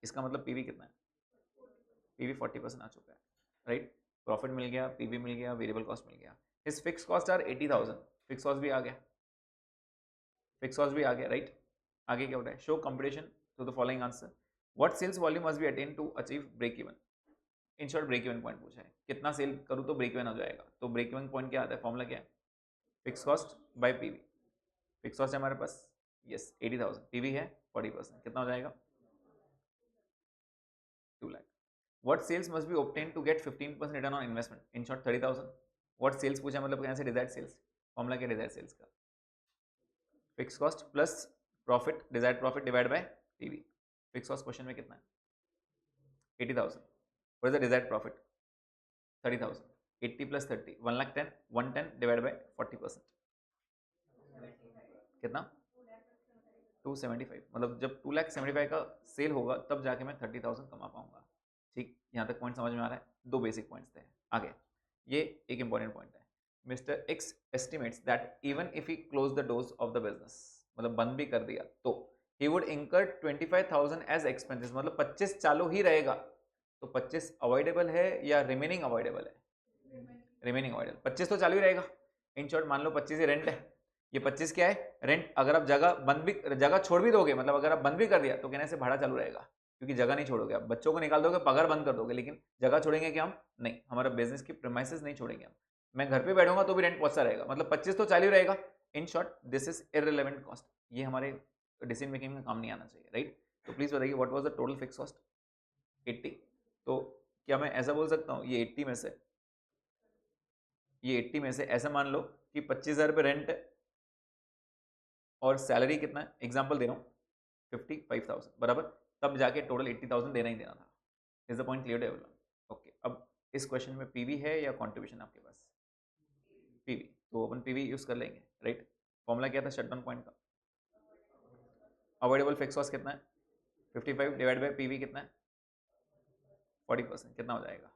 इसका मतलब पीवी कितना है, पीवी 40% आ चुका है, राइट। प्रॉफिट मिल गया, पीवी मिल गया, वेरिएबल कॉस्ट मिल गया. His fix cost are 80,000. Fix cost भी आ गया, फिक्स कॉस्ट भी आ गया, राइट. आगे क्या होता है, show competition to the following answer. What sales volume must be attain to achieve break even. In short break even point पूछा है, कितना सेल करूँ तो ब्रेक इवन हो जाएगा. तो ब्रेक इवन पॉइंट क्या आता है, फॉर्मूला क्या है, fix cost by PV. Fix cost है हमारे पास, यस 80,000, पीवी है 40%, कितना हो जाएगा 2 lakh. What sales must be obtain to get 15% return on investment. In short 30,000. What sales पूछा मतलब कैसे, डिजायर्ड सेल्स. फॉर्मूला क्या डिजायर्ड सेल्स का, fix cost plus profit, desired profit divide by PV. Fix cost question में कितना है 80,000. What is the desired profit 30,000. 80 plus 30 1,10,000. 110 divide by 40%, कितना 275. मतलब जब 2,75,000 का सेल होगा तब जाके मैं 30,000 कमा पाऊंगा. ठीक, यहाँ तक पॉइंट समझ में आ रहा है. दो बेसिक पॉइंट्स थे. आगे ये एक इंपॉर्टेंट पॉइंट है. Mister x estimates that even if he close the doors of the business, मतलब बंद भी कर दिया तो ही वुड इंकर 25,000 एज एक्सपेंसेस. मतलब 25 चालू ही रहेगा. तो 25 अवॉइडेबल है या रिमेनिंग अवॉइडेबल है, रिमेनिंग अवॉइडेबल. 25 तो चालू ही रहेगा. इन शॉर्ट मान लो 25 ही रेंट है, ये 25 क्या है रेंट. अगर आप जगह बंद भी, जगह छोड़ भी दोगे, मतलब अगर आप बंद भी कर दिया तो कहने से भाड़ा चालू रहेगा, क्योंकि जगह नहीं छोड़ोगे आप. बच्चों को निकाल दोगे, पगार बंद कर दोगे, लेकिन जगह छोड़ेंगे क्या हम, नहीं. हमारा बिजनेस की प्रीमाइसेस नहीं छोड़ेंगे हम. मैं घर पे बैठूंगा तो भी रेंट पहुंचता रहेगा. मतलब 25 तो चालू रहेगा. In short this is irrelevant cost. ये हमारे डिसीजन मेकिंग में काम नहीं आना चाहिए, राइट. तो प्लीज बताइए what was the total fix cost 80. तो क्या मैं ऐसा बोल सकता हूँ ये 80 में से, ये 80 में से ऐसा मान लो कि 25,000 रुपये रेंट है और सैलरी कितना है, एग्जाम्पल दे रहा हूँ 55,000 बराबर. तब जाके टोटल 80,000 देना ही देना था. Is the point clear to everyone. Okay, अब इस क्वेश्चन में पीवी है या कंट्रीब्यूशन आपके पास, पीवी. तो अपन पीवी यूज कर लेंगे, राइट. फॉर्मूला क्या था शटडाउन पॉइंट का, अवॉइडेबल फिक्स कॉस्ट कितना है 55 डिवाइड बाय पीवी कितना है 40%, कितना हो जाएगा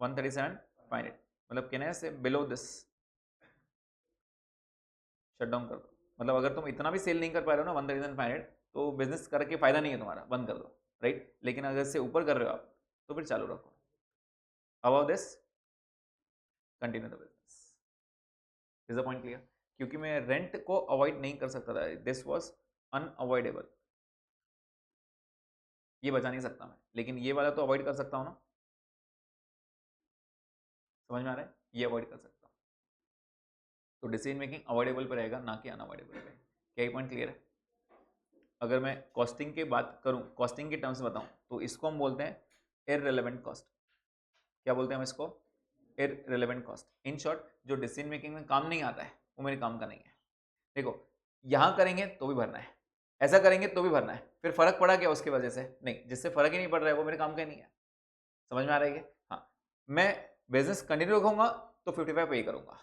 137,500. मतलब कहने से बिलो दिस शट डाउन कर दो. मतलब अगर तुम इतना भी सेल नहीं कर पा रहे हो ना 137,500, तो बिजनेस करके फायदा नहीं है तुम्हारा, बंद कर दो, राइट. लेकिन अगर इससे ऊपर कर रहे हो आप तो फिर चालू रखो. About this continue the business. Is the point clear. क्योंकि मैं रेंट को अवॉइड नहीं कर सकता था, दिस वॉज अनअवॉइडेबल. ये बचा नहीं सकता मैं, लेकिन ये वाला तो अवॉइड कर सकता हूँ ना. समझ में आ रहा है, ये अवॉइड कर सकता हूँ. तो डिसीजन मेकिंग अवॉइडेबल पर रहेगा, ना कि अनअवॉइडेबल पे. क्या ये पॉइंट क्लियर है. अगर मैं कॉस्टिंग की बात करूं, कॉस्टिंग के टर्म्स बताऊं, तो इसको हम बोलते हैं इररिलेवेंट कॉस्ट. क्या बोलते हैं हम इसको, इररिलेवेंट कॉस्ट. इन शॉर्ट जो डिसीजन मेकिंग में काम नहीं आता है वो मेरे काम का नहीं है. देखो यहां करेंगे तो भी भरना है, ऐसा करेंगे तो भी भरना है, फिर फर्क पड़ा क्या उसकी वजह से, नहीं. जिससे फर्क ही नहीं पड़ रहा है वो मेरे काम का ही नहीं है. समझ में आ रहा है. हाँ, मैं बिजनेस कंटिन्यू रखूंगा तो 55 पे करूंगा,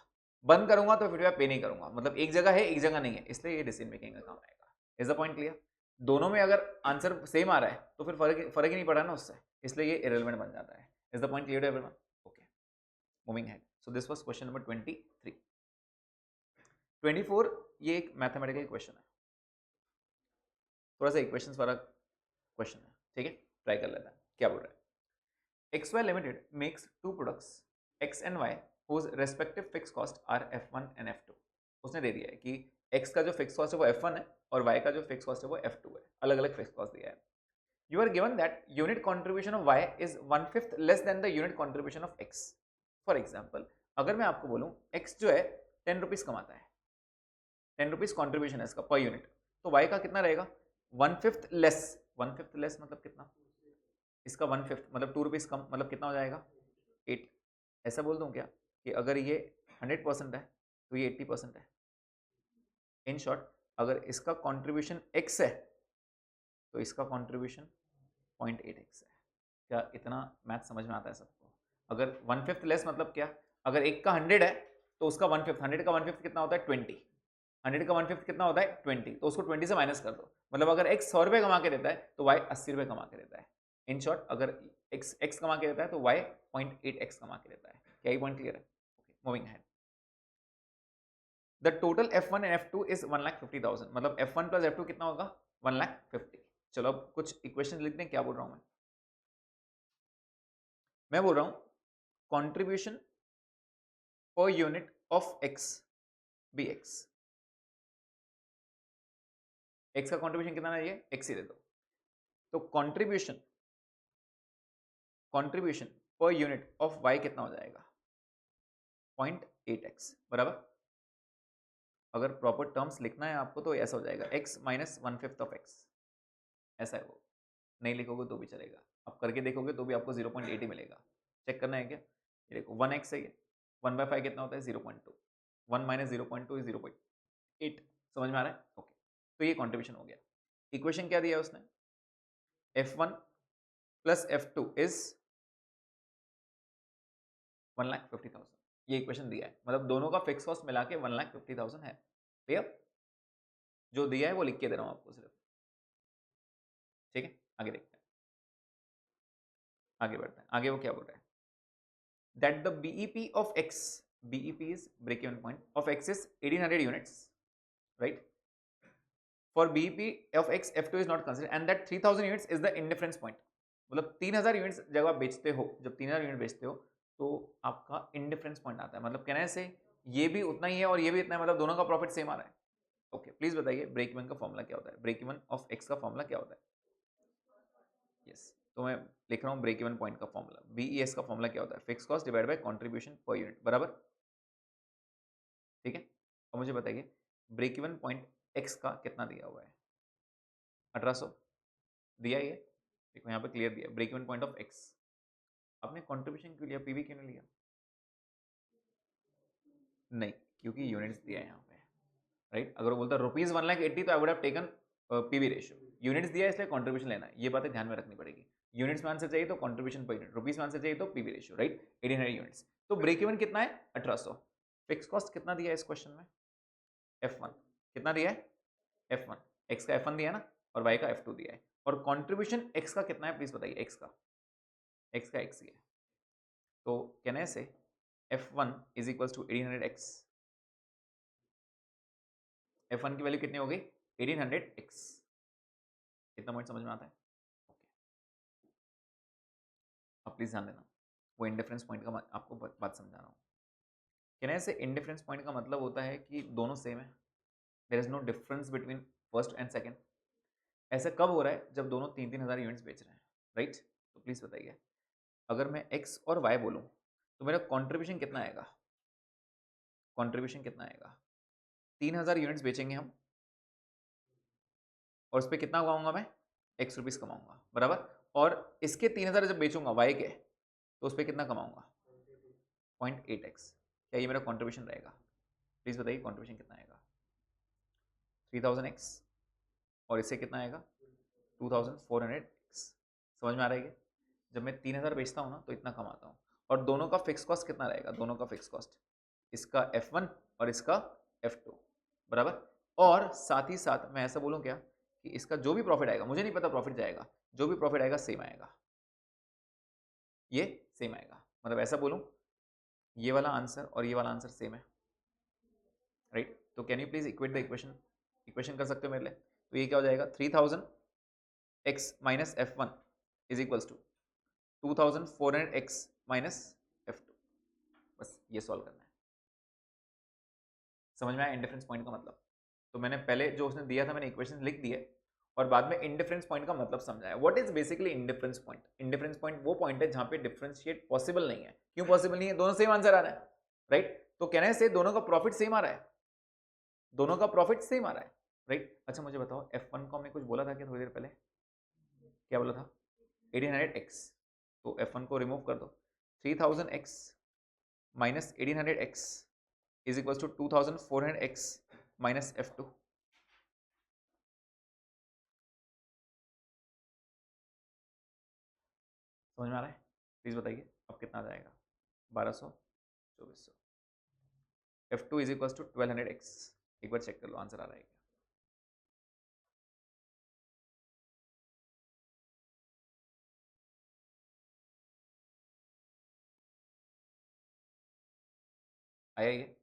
बंद करूंगा तो 55 पे नहीं करूंगा. मतलब एक जगह है एक जगह नहीं है, इसलिए ये डिसीजन मेकिंग का काम आएगा. Is the point clear. दोनों में अगर आंसर सेम आ रहा है तो फिर फर्क ही नहीं पड़ा ना उससे, इसलिए ये इररिलेवेंट बन जाता है. Is the point clear everyone. Okay, moving head. So this was question number 23. 24 ये एक मैथमेटिकल क्वेश्चन है, थोड़ा सा इक्वेशंस वाला क्वेश्चन है, ठीक है. ट्राई कर लेते हैं. क्या बोल रहा है, XY Limited makes two products X and Y whose respective fixed cost are F1 and F2. उसने दे दिया है कि X का जो फिक्स कॉस्ट है वो F1 है और Y का जो फिक्स कॉस्ट है वो F2 है. अलग अलग फिक्स कॉस्ट दिया है. You are given that unit contribution of Y is 1/5 less than the unit contribution of X. For example, अगर मैं आपको बोलूं X जो है 10 रुपीज कमाता है, 10 रुपीज कॉन्ट्रीब्यूशन है इसका पर यूनिट, तो Y का कितना रहेगा 1/5 लेस. 1/5 लेस मतलब कितना, इसका 1/5 मतलब 2 रुपीज कम, मतलब कितना हो जाएगा 8. ऐसा बोल दूं क्या कि अगर ये 100% है तो ये 80% है. इन शॉर्ट अगर इसका कंट्रीब्यूशन x है तो इसका कंट्रीब्यूशन 0.8x है. क्या इतना मैथ समझ में आता है सबको. अगर 1/5 लेस मतलब क्या, अगर एक का 100 है तो उसका 1/5, 100 का 1/5 कितना होता है 20, 100 का 1/5 कितना होता है 20, तो उसको 20 से माइनस कर दो. मतलब अगर x 100 रुपये कमा के देता है तो y 80 रुपये कमा के देता है. इन शॉर्ट अगर x कमा के देता है तो y 0.8x कमा के देता है. क्या ये पॉइंट क्लियर है. Okay, moving ahead. The total F1 and F2 is 1,50,000. मतलब F1 प्लस F2 कितना होगा 1,50,000. चलो अब कुछ इक्वेशन लिखते हैं. क्या बोल रहा हूं मैं बोल रहा हूं contribution per unit of x be x. x का कंट्रीब्यूशन कितना है, ये x ही दे दो. तो कंट्रीब्यूशन पर यूनिट ऑफ y कितना हो जाएगा, 0.8x. बराबर. अगर प्रॉपर टर्म्स लिखना है आपको तो ऐसा हो जाएगा x माइनस 1/5 ऑफ x. ऐसा है वो. नहीं लिखोगे तो भी चलेगा, आप करके देखोगे तो भी आपको 0.8 ही मिलेगा. चेक करना है क्या, ये देखो 1x है, ये 1/5 कितना होता है 0.2. 1 माइनस 0.2 इज 0.8. समझ में आ रहा है? ओके. तो ये कॉन्ट्रीब्यूशन हो गया. इक्वेशन क्या दिया उसने, f1 प्लस f2 इज 1,50,000. ये इक्वेशन दिया है, मतलब दोनों का फिक्स कॉस्ट मिला के 1,50,000 है. क्लियर? जो दिया है वो लिख के दे रहा हूं आपको सिर्फ. ठीक है, आगे देखते हैं, आगे बढ़ते हैं. आगे वो क्या बोल रहा है, that the BEP of X, BEP is break even point of X is 1800 units, right? For BEP of X, F2 is not considered and that 3000 units is the indifference point. मतलब 3000 यूनिट्स जब आप बेचते हो, जब 3000 unit बेचते हो तो आपका इंडिफरेंस पॉइंट आता है. मतलब कहने से ये भी उतना ही है और ये भी इतना है, मतलब दोनों का प्रॉफिट सेम आ रहा है. ओके, प्लीज बताइए ब्रेक इवन का फॉर्मूला क्या होता है, ब्रेक इवन ऑफ एक्स का फॉर्मूला क्या होता है. यस, तो मैं लिख रहा हूँ ब्रेक इवन पॉइंट का फॉर्मूला, बीईएस का फॉर्मूला क्या होता है, fix cost divide by contribution per unit. बराबर. ठीक है, और मुझे बताइए ब्रेक इवन पॉइंट एक्स का कितना दिया हुआ है, 1800 दिया. ये देखो यहाँ पे क्लियर दिया, break even point of X. आपने कंट्रीब्यूशन क्यों लिया, पीवी क्यों नहीं लिया? नहीं, क्योंकि यूनिट्स दिया है यहाँ पे, राइट. अगर वो बोलता ₹1,80,000 तो I would have taken PV ratio. Units दिया है इसलिए कंट्रीब्यूशन लेना है, ये बातें ध्यान में रखनी पड़ेगी. यूनिट्स में आंसर चाहिए तो कंट्रीब्यूशन पर यूनिट, रुपीज में आंसर चाहिए तो पीवी रेशियो, राइट. 1800 यूनिट्स. तो ब्रेक इवन कितना है, 1800. फिक्स कॉस्ट कितना दिया है इस क्वेश्चन में, F1 कितना दिया है, F1. x का F1 दिया है ना, और y का F2 दिया है. और कंट्रीब्यूशन x का कितना है प्लीज बताइए, x का x ही है. तो कहने से F1 is equal to 1800x. F1 की वैल्यू कितनी हो गई, 1800x. कितना पॉइंट समझ में आता है? ओके, अब प्लीज ध्यान देना, वो इंडिफरेंस पॉइंट का आपको बात समझा रहा हूँ. कहने से इंडिफरेंस पॉइंट का मतलब होता है कि दोनों सेम है, there is no difference between first and second. ऐसा कब हो रहा है, जब दोनों 3-3 हज़ार यूनिट्स बेच रहे हैं, राइट. तो प्लीज बताइए, अगर मैं x और y बोलूं तो मेरा कंट्रीब्यूशन कितना आएगा, कंट्रीब्यूशन कितना आएगा, 3000 यूनिट्स बेचेंगे हम और उस पर कितना कमाऊंगा मैं, x रुपीस कमाऊंगा. बराबर. और इसके 3000 जब बेचूंगा y के, तो उस पर कितना कमाऊंगा, 0.8x. क्या ये मेरा कंट्रीब्यूशन रहेगा? प्लीज बताइए कंट्रीब्यूशन कितना आएगा, 3000x और इससे कितना आएगा 2400x. समझ में आ रहा है? जब मैं 3000 बेचता हूँ ना तो इतना कमाता हूँ. और दोनों का फिक्स कॉस्ट कितना रहेगा, दोनों का फिक्स कॉस्ट, इसका F1 और इसका F2. बराबर. और साथ ही साथ मैं ऐसा बोलूँ क्या कि इसका जो भी प्रॉफिट आएगा, मुझे नहीं पता प्रॉफिट जाएगा, जो भी प्रॉफिट आएगा सेम आएगा, ये सेम आएगा. मतलब ऐसा बोलूँ, ये वाला आंसर और ये वाला आंसर सेम है, राइट. तो can you please equate the equation, equation कर सकते हो मेरे लिए. तो ये क्या हो जाएगा, 3000x minus F1 is equals to 2400x minus F2. बस ये सॉल्व करना है. समझ में आया इंडिफरेंस पॉइंट का मतलब? तो मैंने पहले जो उसने दिया था मैंने इक्वेशन लिख दिए और बाद में इंडिफरेंस पॉइंट का मतलब समझाया. What is basically indifference point? Indifference point वो पॉइंट है जहां पे डिफरेंशिएट पॉसिबल नहीं है. क्यों पॉसिबल नहीं है, दोनों सेम आंसर आ रहा है, राइट. तो कहने से दोनों का प्रॉफिट सेम आ रहा है, दोनों का प्रॉफिट सेम आ रहा है, राइट. अच्छा मुझे बताओ F1 को हमने कुछ बोला था क्या थोड़ी देर पहले, क्या बोला था, 1800x. तो F1 को रिमूव कर दो, 3000x minus 1800x is equal to 2400x minus F2. समझ में आ रहा है? प्लीज बताइए अब कितना आ जाएगा, 1200, 2400. F2 is equal to 1200x. एक बार चेक कर लो आंसर आ रहा है क्या. आया ये?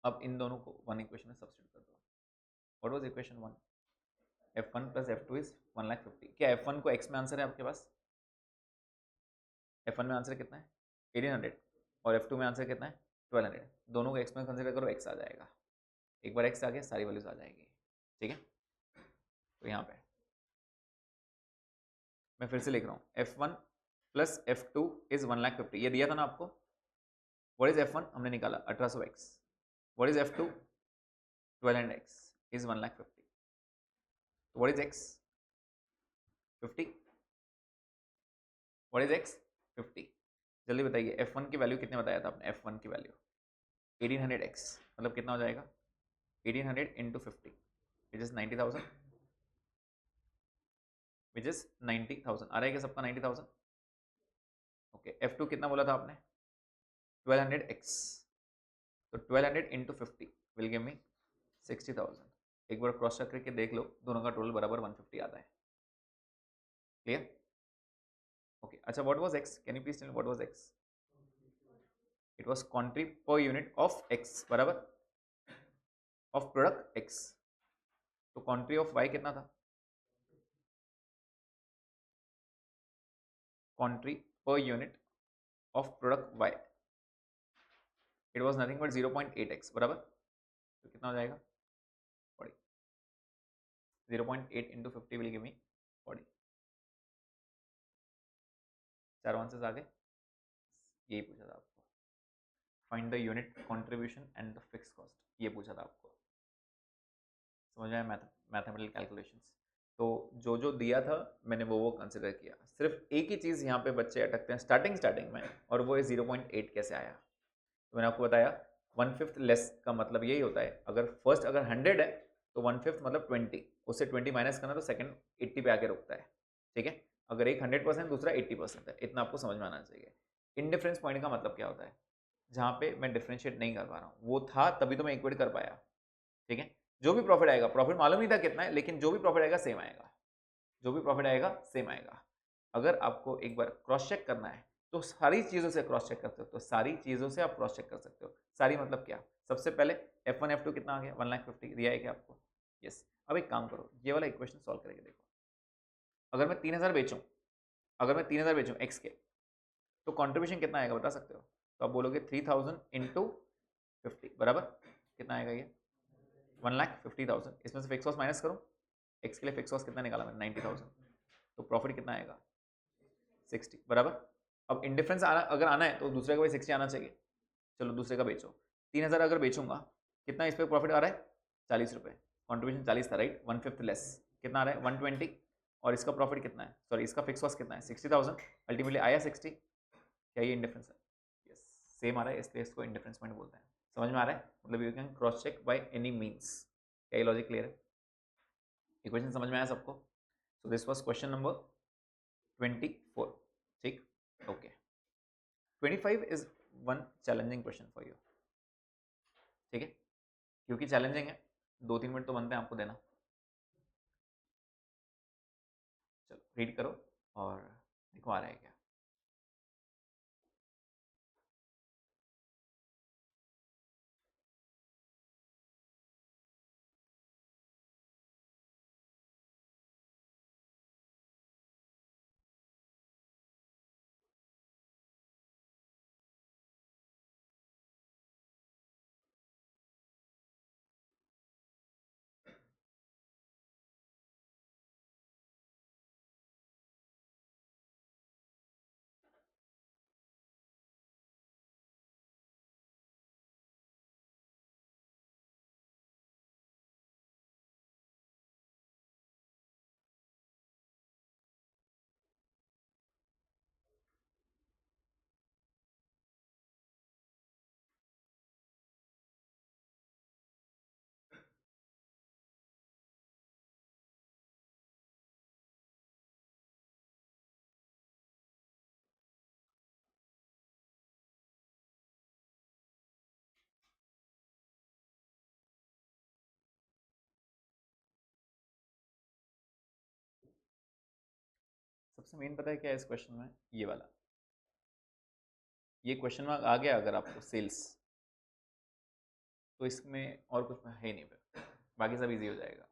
अब इन दोनों को वन इक्वेशन में सब्स्टिट्यूट कर दो. What was equation 1, F1 plus F2 is 1,50,000. क्या F1 को x में आंसर है आपके पास, F1 में आंसर कितना है 1800 और F2 में आंसर कितना है 1200, दोनों को एक्स में कंसिडर करो, एक्स आ जाएगा, एक बार एक्स आ गया सारी वैल्यूज आ जाएगी, ठीक है। तो यहाँ पे मैं फिर से लिख रहा हूँ F1 प्लस F2 इज 1,50,000, ये दिया था ना आपको। व्हाट इज F1 हमने निकाला 1800x, what is F2 1200x is 1,50,000, तो what is x 50, what is x 50, जल्दी बताइए F1 की वैल्यू कितने बताया था आपने, F1 की वैल्यू 1800x मतलब कितना हो जाएगा 1800 into 50 which is 90,000, which is 90,000, आ रहा है क्या सबका 90,000। ओके F2 कितना बोला था आपने 1200x, तो 1200 इंटू 50 विल गिव मी 60,000, एक बार क्रॉस चेक करके देख लो दोनों का टोटल बराबर 150 आता है, क्लियर। ओके अच्छा what was x, can you please tell me what was x, it was quantity per unit of x बराबर ऑफ प्रोडक्ट x, तो क्वांटिटी ऑफ y कितना था, quantity per unit of product y, it was nothing but 0.8x बराबर, तो कितना हो जाएगा 40, 0.8 into 50 will give मी 40, चार आंसर्स आ गए, यही पूछा था आपको, find the unit contribution and the fix cost, ये पूछा था आपको, समझ में आया मैथमेटिकल कैलकुलेशंस। तो जो जो दिया था मैंने वो कंसिडर किया, सिर्फ एक ही चीज़ यहाँ पे बच्चे अटकते हैं स्टार्टिंग में, और वो है 0.8 कैसे आया। तो मैंने आपको बताया 1/5 लेस का मतलब यही होता है, अगर फर्स्ट अगर 100 है तो 1/5 मतलब 20, उससे 20 माइनस करना तो सेकंड 80 पे आके रुकता है, ठीक है। अगर एक 100% दूसरा 80% है, इतना आपको समझ में आना चाहिए। इनडिफरेंस पॉइंट का मतलब क्या होता है, जहाँ पे मैं डिफ्रेंशिएट नहीं कर पा रहा हूँ, वो था तभी तो मैं इक्वेट कर पाया, ठीक है। जो भी प्रॉफिट आएगा, प्रॉफिट मालूम नहीं था कितना है, लेकिन जो भी प्रॉफिट आएगा सेम आएगा, जो भी प्रॉफिट आएगा सेम आएगा। अगर आपको एक बार क्रॉस चेक करना है तो सारी चीज़ों से क्रॉस चेक कर सकते हो, सारी चीज़ों से आप क्रॉस चेक कर सकते हो, सारी मतलब क्या, सबसे पहले F1 F2 कितना आ गया 1,50,000 दिया है क्या आपको, यस। अब एक काम करो, ये वाला इक्वेशन सॉल्व करके देखो, अगर मैं 3,000 बेचूं, अगर मैं 3,000 बेचूं एक्स के, तो कॉन्ट्रीब्यूशन कितना आएगा बता सकते हो, तो आप बोलोगे 3,000 इंटू 50 बराबर कितना आएगा, ये 1,50,000, इसमें से फिक्स कॉस्ट माइनस करूँ, एक्स के लिए फिक्स कॉस्ट कितना निकाला मैंने 90,000, तो प्रॉफिट कितना आएगा 60 बराबर। अब इंडिफरेंस अगर आना है तो दूसरे का भी 60 आना चाहिए, चलो दूसरे का बेचो, 3,000 अगर बेचूंगा कितना इस पर प्रॉफिट आ रहा है 40 रुपये, कॉन्ट्रीब्यूशन 40 था राइट, 1/5 लेस कितना आ रहा है 120, और इसका प्रॉफिट कितना है, सॉरी इसका फिक्स कॉस्ट कितना है 60,000, अल्टीमेटली आया 60, क्या ये इंडिफरेंस है, यस सेम आ रहा है, इसलिए इसको इंडिफरेंस पॉइंट बोलते हैं। समझ में आ रहा है, मतलब you can cross check by any means, क्या ये लॉजिक क्लियर है, इक्वेशन समझ में आया सबको। So this was question number 24, ठीक, okay. 25 is one challenging question for you, ठीक है, क्योंकि चैलेंजिंग है, 2-3 मिनट तो बनते हैं आपको देना, चलो रीड करो और देखो आ रहा है क्या। सबसे मेन पता है क्या है इस क्वेश्चन में, ये वाला, ये क्वेश्चन मार्क आ गया अगर आपको सेल्स, तो इसमें और कुछ है ही नहीं, फिर बाकी सब इजी हो जाएगा।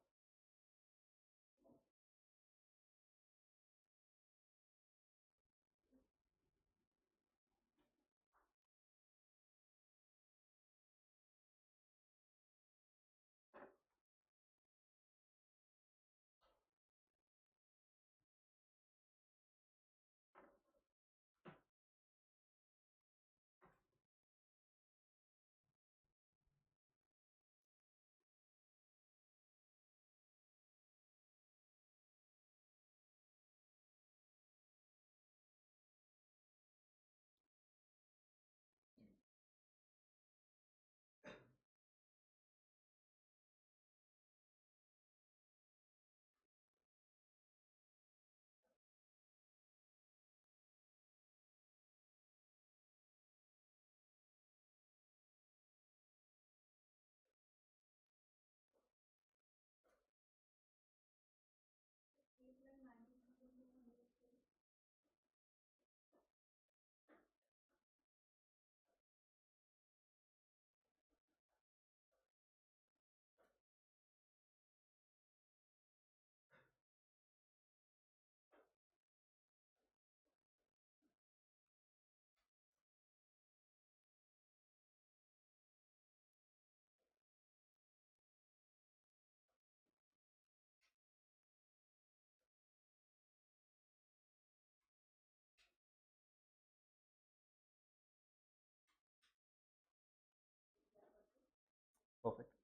परफेक्ट।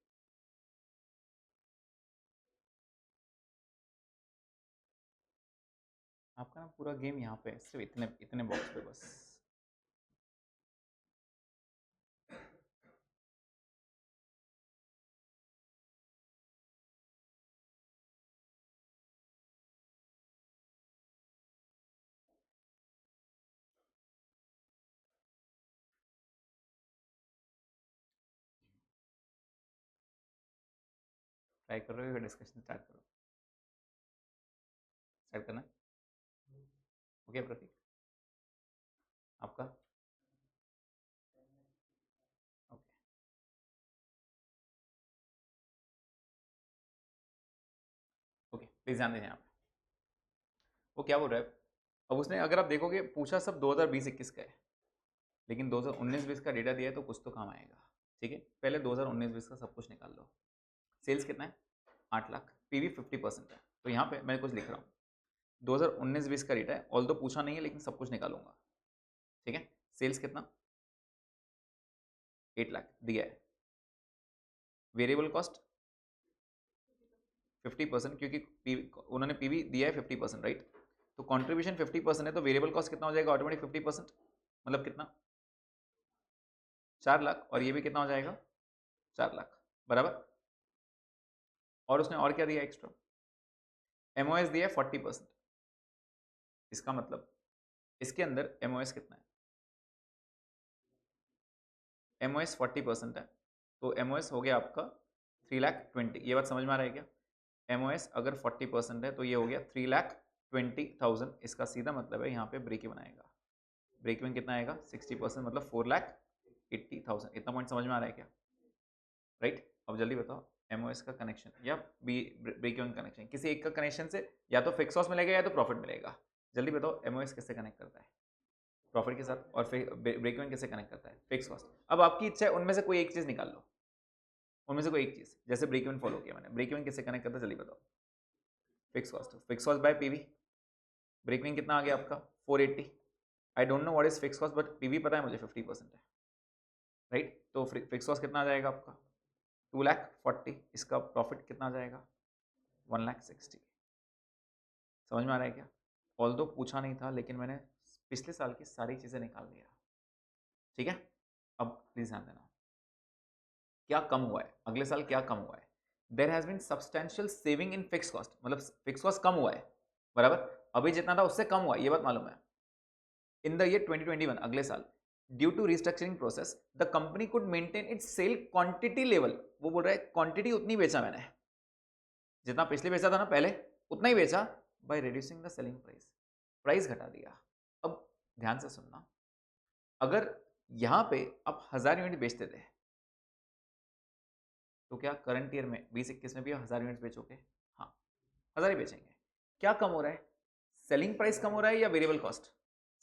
आपका ना पूरा गेम यहाँ पे सिर्फ इतने इतने बॉक्स पे बस। ट्राई कर रहे हो, डिस्कशन स्टार्ट करो। स्टार्ट करना। ओके प्रतीक, आपका ओके। ओके प्लीज ध्यान दें यहाँ पे वो क्या बोल रहा है। अब उसने अगर आप देखोगे पूछा सब 2020-21 का है, लेकिन 2019-20 का डेटा दिया है तो कुछ तो काम आएगा। ठीक है, पहले 2019-20 का सब कुछ निकाल लो। सेल्स कितना है? 8 लाख। पीवी 50% है, तो यहाँ पे मैं कुछ लिख रहा हूँ 2019-20 का डेटा है, ऑल तो पूछा नहीं है लेकिन सब कुछ निकालूंगा। ठीक है, सेल्स कितना? 8 लाख दिया है। वेरिएबल कॉस्ट 50%, क्योंकि उन्होंने पीवी दिया है 50%, राइट। तो कंट्रीब्यूशन 50% है, तो वेरिएबल कॉस्ट कितना हो जाएगा ऑटोमेटिक 50%, मतलब कितना? 4 लाख। और ये भी कितना हो जाएगा? 4 लाख बराबर। और उसने और क्या दिया एक्स्ट्रा? एमओएस दिया है 40%। इसका मतलब इसके अंदर एमओएस कितना है? एमओएस 40% है, तो एमओएस हो गया आपका 3,20,000। ये बात समझ में आ रहा है क्या? एमओएस अगर 40% है तो ये हो गया 3,20,000। इसका सीधा मतलब है यहाँ पे ब्रेक इवन आएगा। ब्रेक इवन कितना आएगा? 60%, मतलब 4,80,000। इतना पॉइंट समझ में आ रहा है क्या? राइट। अब जल्दी बताओ एमओएस का कनेक्शन या ब्रेक इवन कनेक्शन, किसी एक का कनेक्शन से या तो फिक्स कॉस्ट मिलेगा या तो प्रॉफिट मिलेगा। जल्दी बताओ एमओएस किससे कनेक्ट करता है? प्रॉफिट के साथ। और ब्रेक इवन किससे कनेक्ट करता है? Fix cost. अब आपकी इच्छा है उनमें से कोई एक चीज निकाल लो, उनमें से कोई एक चीज। जैसे ब्रेक इवन फॉलो किया मैंने, ब्रेक इवन किससे कनेक्ट करता है जल्दी बताओ? Fix cost. Fix cost by PV. Break even कितना आ गया आपका? 480। I don't know what is fix cost, but PV पता है मुझे 50% है, राइट। तो फिक्स कॉस्ट कितना आ जाएगा आपका? 2,40,000। इसका प्रॉफिट कितना आ जाएगा? 1,60,000। समझ में आ रहा है क्या? ऑल दो पूछा नहीं था लेकिन मैंने पिछले साल की सारी चीज़ें निकाल दिया। ठीक है, अब प्लीज ध्यान देना क्या कम हुआ है अगले साल, क्या कम हुआ है। There has been substantial saving in fix cost, मतलब फिक्स कॉस्ट कम हुआ है बराबर। अभी जितना था उससे कम हुआ है, ये बात मालूम है। इन द ईयर 2021, अगले साल, due to restructuring process the company could maintain its sale quantity level. वो बोल रहा है क्वांटिटी उतनी बेचा मैंने, जितना पिछले बेचा था ना पहले उतना ही बेचा, by reducing the selling price. Price घटा दिया। अब ध्यान से सुनना, अगर यहां पे आप 1000 यूनिट बेचते थे तो क्या करंट ईयर में 20-21 में भी 1000 यूनिट बेचोगे? हाँ, 1000 ही बेचेंगे। क्या कम हो रहा है? सेलिंग प्राइस कम हो रहा है या वेरिएबल कॉस्ट?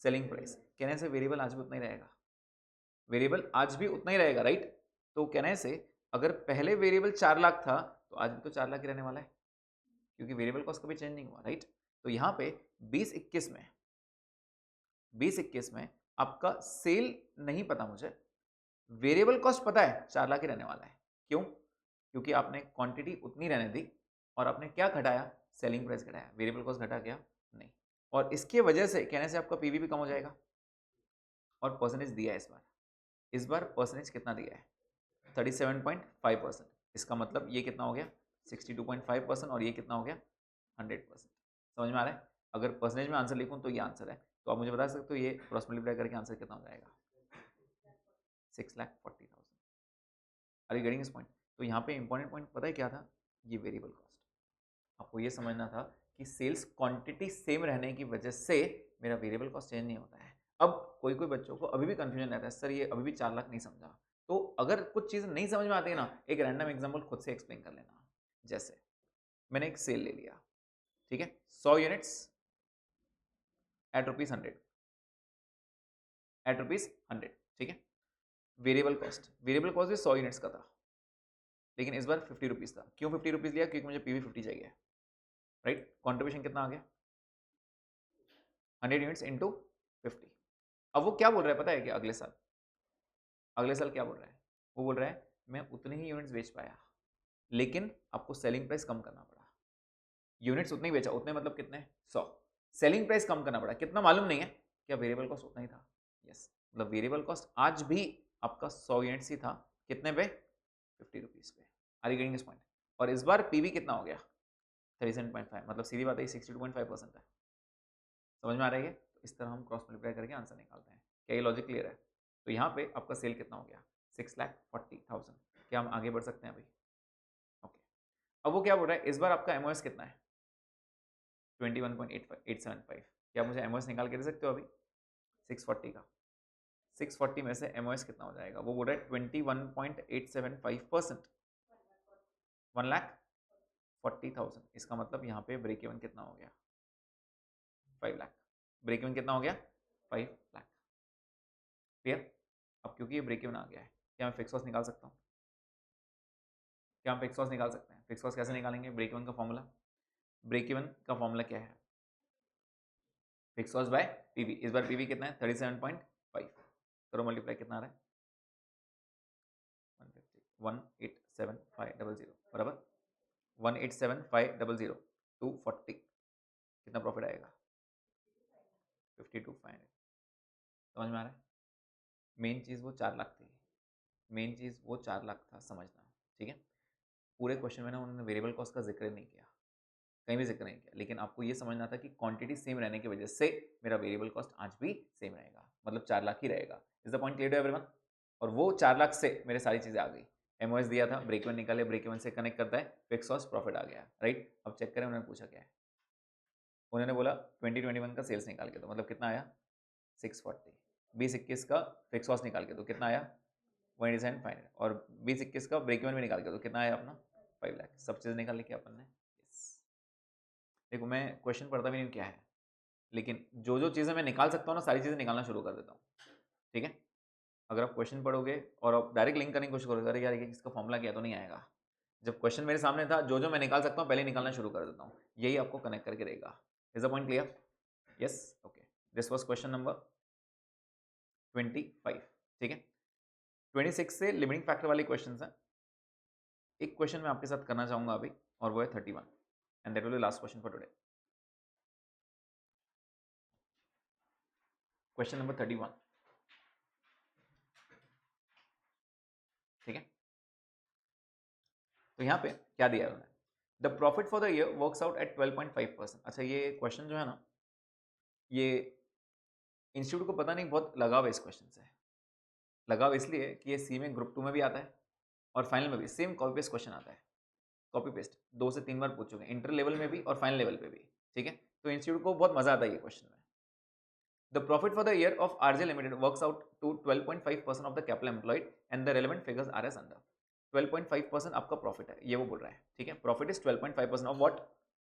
Selling price. कहने से वेरिएबल आज भी उतना ही रहेगा, वेरिएबल आज भी उतना ही रहेगा, राइट। तो कहने से अगर पहले वेरिएबल 4 लाख था तो आज भी तो 4 लाख ही रहने वाला है, क्योंकि वेरिएबल कॉस्ट कभी चेंज नहीं हुआ, राइट। तो यहाँ पे 20-21 में आपका सेल नहीं पता मुझे, वेरिएबल कॉस्ट पता है 4 लाख ही रहने वाला है। क्यों? क्योंकि आपने क्वांटिटी उतनी रहने दी और आपने क्या घटाया? सेलिंग प्राइस घटाया, वेरिएबल कॉस्ट घटा गया नहीं। और इसके वजह से कहने से आपका पीवी भी कम हो जाएगा। और परसेंटेज दिया है इस बार परसेंटेज कितना दिया है? 37.5%। इसका मतलब ये कितना हो गया? 62.5%। और ये कितना हो गया? 100%। समझ में आ रहा है? अगर परसेंटेज में आंसर लिखूं तो ये आंसर है, तो आप मुझे बता सकते हो ये क्रॉस मल्टीप्लाई करके आंसर कितना हो जाएगा? 6,40,000। Are you getting this point? तो यहाँ पे इंपॉर्टेंट पॉइंट पता है क्या था? ये वेरिएबल कॉस्ट। आपको ये समझना था कि सेल्स क्वांटिटी सेम रहने की वजह से मेरा वेरिएबल कॉस्ट चेंज नहीं होता है। अब कोई कोई बच्चों को अभी भी कंफ्यूजन रहता है, सर ये अभी भी 4 लाख नहीं समझा। तो अगर कुछ चीज़ नहीं समझ में आती है ना, एक रैंडम एग्जाम्पल खुद से एक्सप्लेन कर लेना। जैसे मैंने एक सेल ले लिया, ठीक है, 100 यूनिट्स एट ₹100, एट ₹100, ठीक है। वेरिएबल कॉस्ट भी 100 यूनिट्स का था, लेकिन इस बार 50 रुपीज़ था। क्यों 50 रुपीज़ लिया? क्योंकि मुझे पीवी 50 चाहिए, राइट। कॉन्ट्रीब्यूशन कितना आ गया? 100 यूनिट्स इंटू 50। अब वो क्या बोल रहा है पता है क्या? अगले साल क्या बोल रहा है? वो बोल रहा है मैं उतने ही यूनिट्स बेच पाया, लेकिन आपको सेलिंग प्राइस कम करना पड़ा। यूनिट्स उतने ही बेचा, उतने मतलब कितने, 100। सेलिंग प्राइस कम करना पड़ा, कितना मालूम नहीं है, क्या वेरिएबल कॉस्ट उतना ही था। यस, मतलब वेरिएबल कॉस्ट आज भी आपका 100 यूनिट्स ही था, कितने पे, 50 रुपीज़ पे। Are you getting this point. और इस बार पीवी कितना हो गया, 37.5, मतलब सीधी बात है 62.5% है। समझ में आ रही है। तो इस तरह हम क्रॉस मल्टीप्लाई करके आंसर निकालते हैं। क्या ये लॉजिक क्लियर है। तो यहाँ पे आपका सेल कितना हो गया, 6,40,000। क्या हम आगे बढ़ सकते हैं अभी। ओके, अब वो क्या बोल रहा है, इस बार आपका एमओएस कितना है, 21.875। क्या मुझे एमओएस निकाल के दे सकते हो अभी 640 का। 640 में से एमओएस कितना हो जाएगा, वो बोल रहा है 21.875%, 1,40,000। इसका मतलब यहाँ पे ब्रेक इवन कितना हो गया, 5 लाख। ब्रेक इवन कितना हो गया, 5 लाख। क्लियर। अब क्योंकि ये ब्रेक इवन आ गया है, क्या मैं फिक्स कॉस्ट निकाल सकता हूँ, क्या हम फिक्स कॉस्ट निकाल सकते हैं। फिक्स कॉस्ट कैसे निकालेंगे, ब्रेक इवन का फॉर्मूला। ब्रेक इवन का फॉर्मूला क्या है, फिक्स कॉस्ट बाय पीवी। इस बार पीवी कितना है, 37.5। करो मल्टीप्लाई, कितना आ रहा है, 187,500 बराबर 187,500 240। कितना प्रॉफिट आएगा, 52,500। समझ में आ रहा है। मेन चीज़ वो 4 लाख थी, मेन चीज़ वो 4 लाख था, समझना। ठीक है, पूरे क्वेश्चन में ना उन्होंने वेरिएबल कॉस्ट का जिक्र नहीं किया, कहीं भी जिक्र नहीं किया, लेकिन आपको ये समझना था कि क्वांटिटी सेम रहने की वजह से मेरा वेरिएबल कॉस्ट आज भी सेम रहेगा, मतलब 4 लाख ही रहेगा। Is the point clear to everyone. और वो 4 लाख से मेरे सारी चीज़ें आ गई, एमओएस दिया था, ब्रेक इवन निकाले, ब्रेक इवन से कनेक्ट करता है फिक्स कॉस्ट, प्रॉफिट आ गया, राइट। अब चेक करें उन्होंने पूछा क्या है, उन्होंने बोला 2021 का सेल्स निकाल के दो, मतलब कितना आया 640। 2021 का फिक्स कॉस्ट निकाल के दो, कितना आया 1,500। और 2021 का ब्रेक इवन भी निकाल के दो, कितना आया अपना 5 लाख। सब चीज़ निकाल ली क्या अपन ने। देखो मैं क्वेश्चन पढ़ता भी नहीं क्या है, लेकिन जो जो चीज़ें मैं निकाल सकता हूँ ना, सारी चीज़ें निकालना शुरू कर देता हूँ। ठीक है, अगर आप क्वेश्चन पढ़ोगे और आप डायरेक्ट लिंक करने की कोशिश करोगे, अरे यार ये इसका फॉर्मूला क्या, तो नहीं आएगा। जब क्वेश्चन मेरे सामने था, जो जो मैं निकाल सकता हूँ पहले निकालना शुरू कर देता हूँ, यही आपको कनेक्ट करके देगा। Is the point clear. Yes, okay. This was question number 25। ठीक है, 26 से लिमिटिंग फैक्टर वाले क्वेश्चन हैं। एक क्वेश्चन मैं आपके साथ करना चाहूंगा अभी, और वो है 31, and that will be last question for today. Question number 31। ठीक है, तो यहाँ पे क्या दिया है उन्होंने, the profit for the year works out at 12.5%। अच्छा, ये क्वेश्चन जो है ना, ये इंस्टीट्यूट को पता नहीं बहुत लगाव है इस क्वेश्चन से। लगाव इसलिए कि ये सी में ग्रुप 2 में भी आता है और फाइनल में भी सेम कॉपी पेस्ट क्वेश्चन आता है। कॉपी पेस्ट 2 से 3 बार पूछ चुके हैं, इंटर लेवल में भी और फाइनल लेवल पे भी। ठीक है, तो इंस्टीट्यूट को बहुत मजा आता है ये क्वेश्चन में। The profit for the year of RJ limited works out to 12.5% of the capital employed and the relevant figures are as under. 12.5% आपका प्रॉफिट है, ये वो बोल रहा है। ठीक है, profit is 12.5% of what,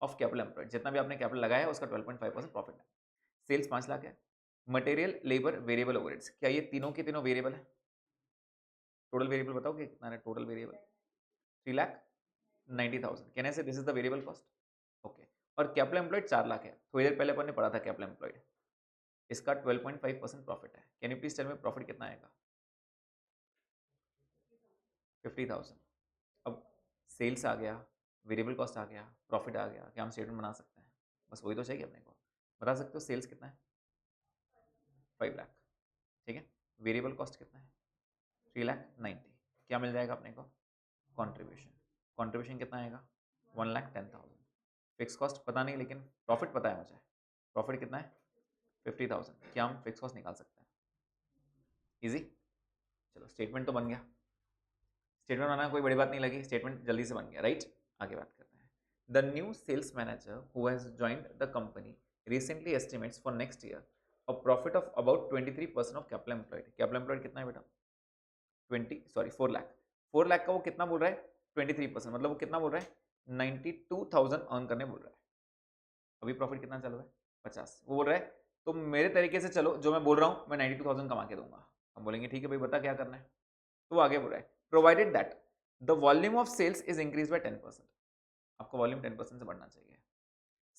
of capital employed. जितना भी आपने कैपिटल लगाया है उसका 12.5% प्रॉफिट है। सेल्स 5 लाख है। मटेरियल, लेबर, वेरिएबल ओवरहेड्स, क्या ये तीनों के तीनों वेरिएबल है। टोटल वेरिएबल बताओ कि कितना है टोटल वेरिएबल, 3,90,000। कैन आई से this is the variable cost. Okay, और कैपिटल एम्प्लॉयड 4 लाख है। थोड़ी देर पहले अपन ने पढ़ा था कैपिटल एम्प्लॉयड, इसका 12.5% प्रॉफिट है। Can you please tell me profit कितना आएगा, 50,000। अब सेल्स आ गया, वेरिएबल कॉस्ट आ गया, प्रॉफिट आ गया, क्या हम स्टेटमेंट बना सकते हैं। बस वही तो चाहिए अपने को। बता सकते हो सेल्स कितना है, 5 लाख। ठीक है, वेरिएबल कॉस्ट कितना है, 3,90,000। क्या मिल जाएगा अपने को, कॉन्ट्रीब्यूशन। कॉन्ट्रीब्यूशन कितना आएगा, 1,10,000। फिक्स कॉस्ट पता नहीं, लेकिन प्रॉफिट पता है मुझे। प्रॉफिट कितना है, 50,000। क्या हम फिक्स कॉस्ट निकाल सकते हैं, इजी। चलो स्टेटमेंट तो बन गया। स्टेटमेंट बनाना कोई बड़ी बात नहीं लगी, स्टेटमेंट जल्दी से बन गया, राइट। आगे बात करते हैं। The new sales manager who has joined the company recently estimates for next year a profit of about 23% of capital employed. Capital employed कितना है बेटा, 4 लाख। 4 लाख का वो कितना बोल रहा है, 23%, मतलब वो कितना बोल रहा है, 92,000 अर्न करने बोल रहा है। अभी प्रॉफिट कितना चल रहा है, 50। वो बोल रहा है तो मेरे तरीके से चलो, जो मैं बोल रहा हूँ मैं 92,000 कमा के दूंगा। हम बोलेंगे ठीक है भाई, बता क्या करना है। तो वो आगे बोल रहा है, provided that the volume of sales is increase by 10%। आपका वॉल्यूम 10% से बढ़ना चाहिए।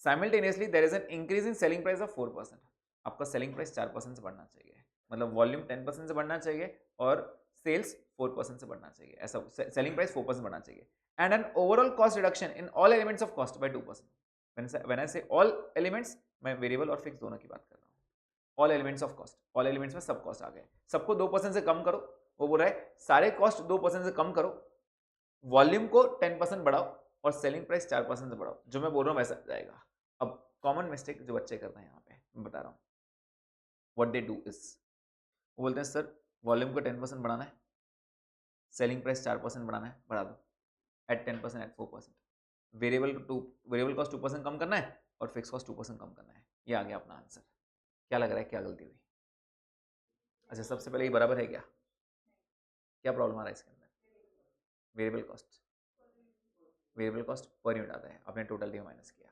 Simultaneously there is an increase in selling price of 4%। आपका सेलिंग प्राइस 4% से बढ़ना चाहिए, मतलब वॉल्यूम 10% से बढ़ना चाहिए और सेल्स 4% से बढ़ना चाहिए, ऐसा सेलिंग प्राइस 4% बढ़ना चाहिए, and an overall cost reduction in all elements of cost by 2%। When I से ऑल एलिमेंट्स, मैं वेरिएबल और फिक्स दोनों की बात कर रहा हूँ। All elements of cost, all elements में सब कॉस्ट आ गए, सबको 2% से कम करो। वो बोल रहा है सारे कॉस्ट 2% से कम करो, वॉल्यूम को 10% बढ़ाओ और सेलिंग प्राइस 4% से बढ़ाओ। जो मैं बोल रहा हूँ वैसा जाएगा। अब कॉमन मिस्टेक जो बच्चे करते हैं यहाँ पे मैं बता रहा हूँ, व्हाट दे डू इज, वो बोलते हैं सर वॉल्यूम को 10% बढ़ाना है, सेलिंग प्राइस 4% बढ़ाना है, बढ़ा दो एट 10% एट 4%। वेरिएबल कॉस्ट 2% कम करना है और फिक्स कॉस्ट 2% कम करना है। ये आ गया अपना आंसर। क्या लग रहा है क्या गलती हुई? अच्छा सबसे पहले ये बराबर है क्या? क्या प्रॉब्लम आ रहा है इसके अंदर? वेरिएबल कॉस्ट पर यूनिट आता है, आपने टोटल डी माइनस किया।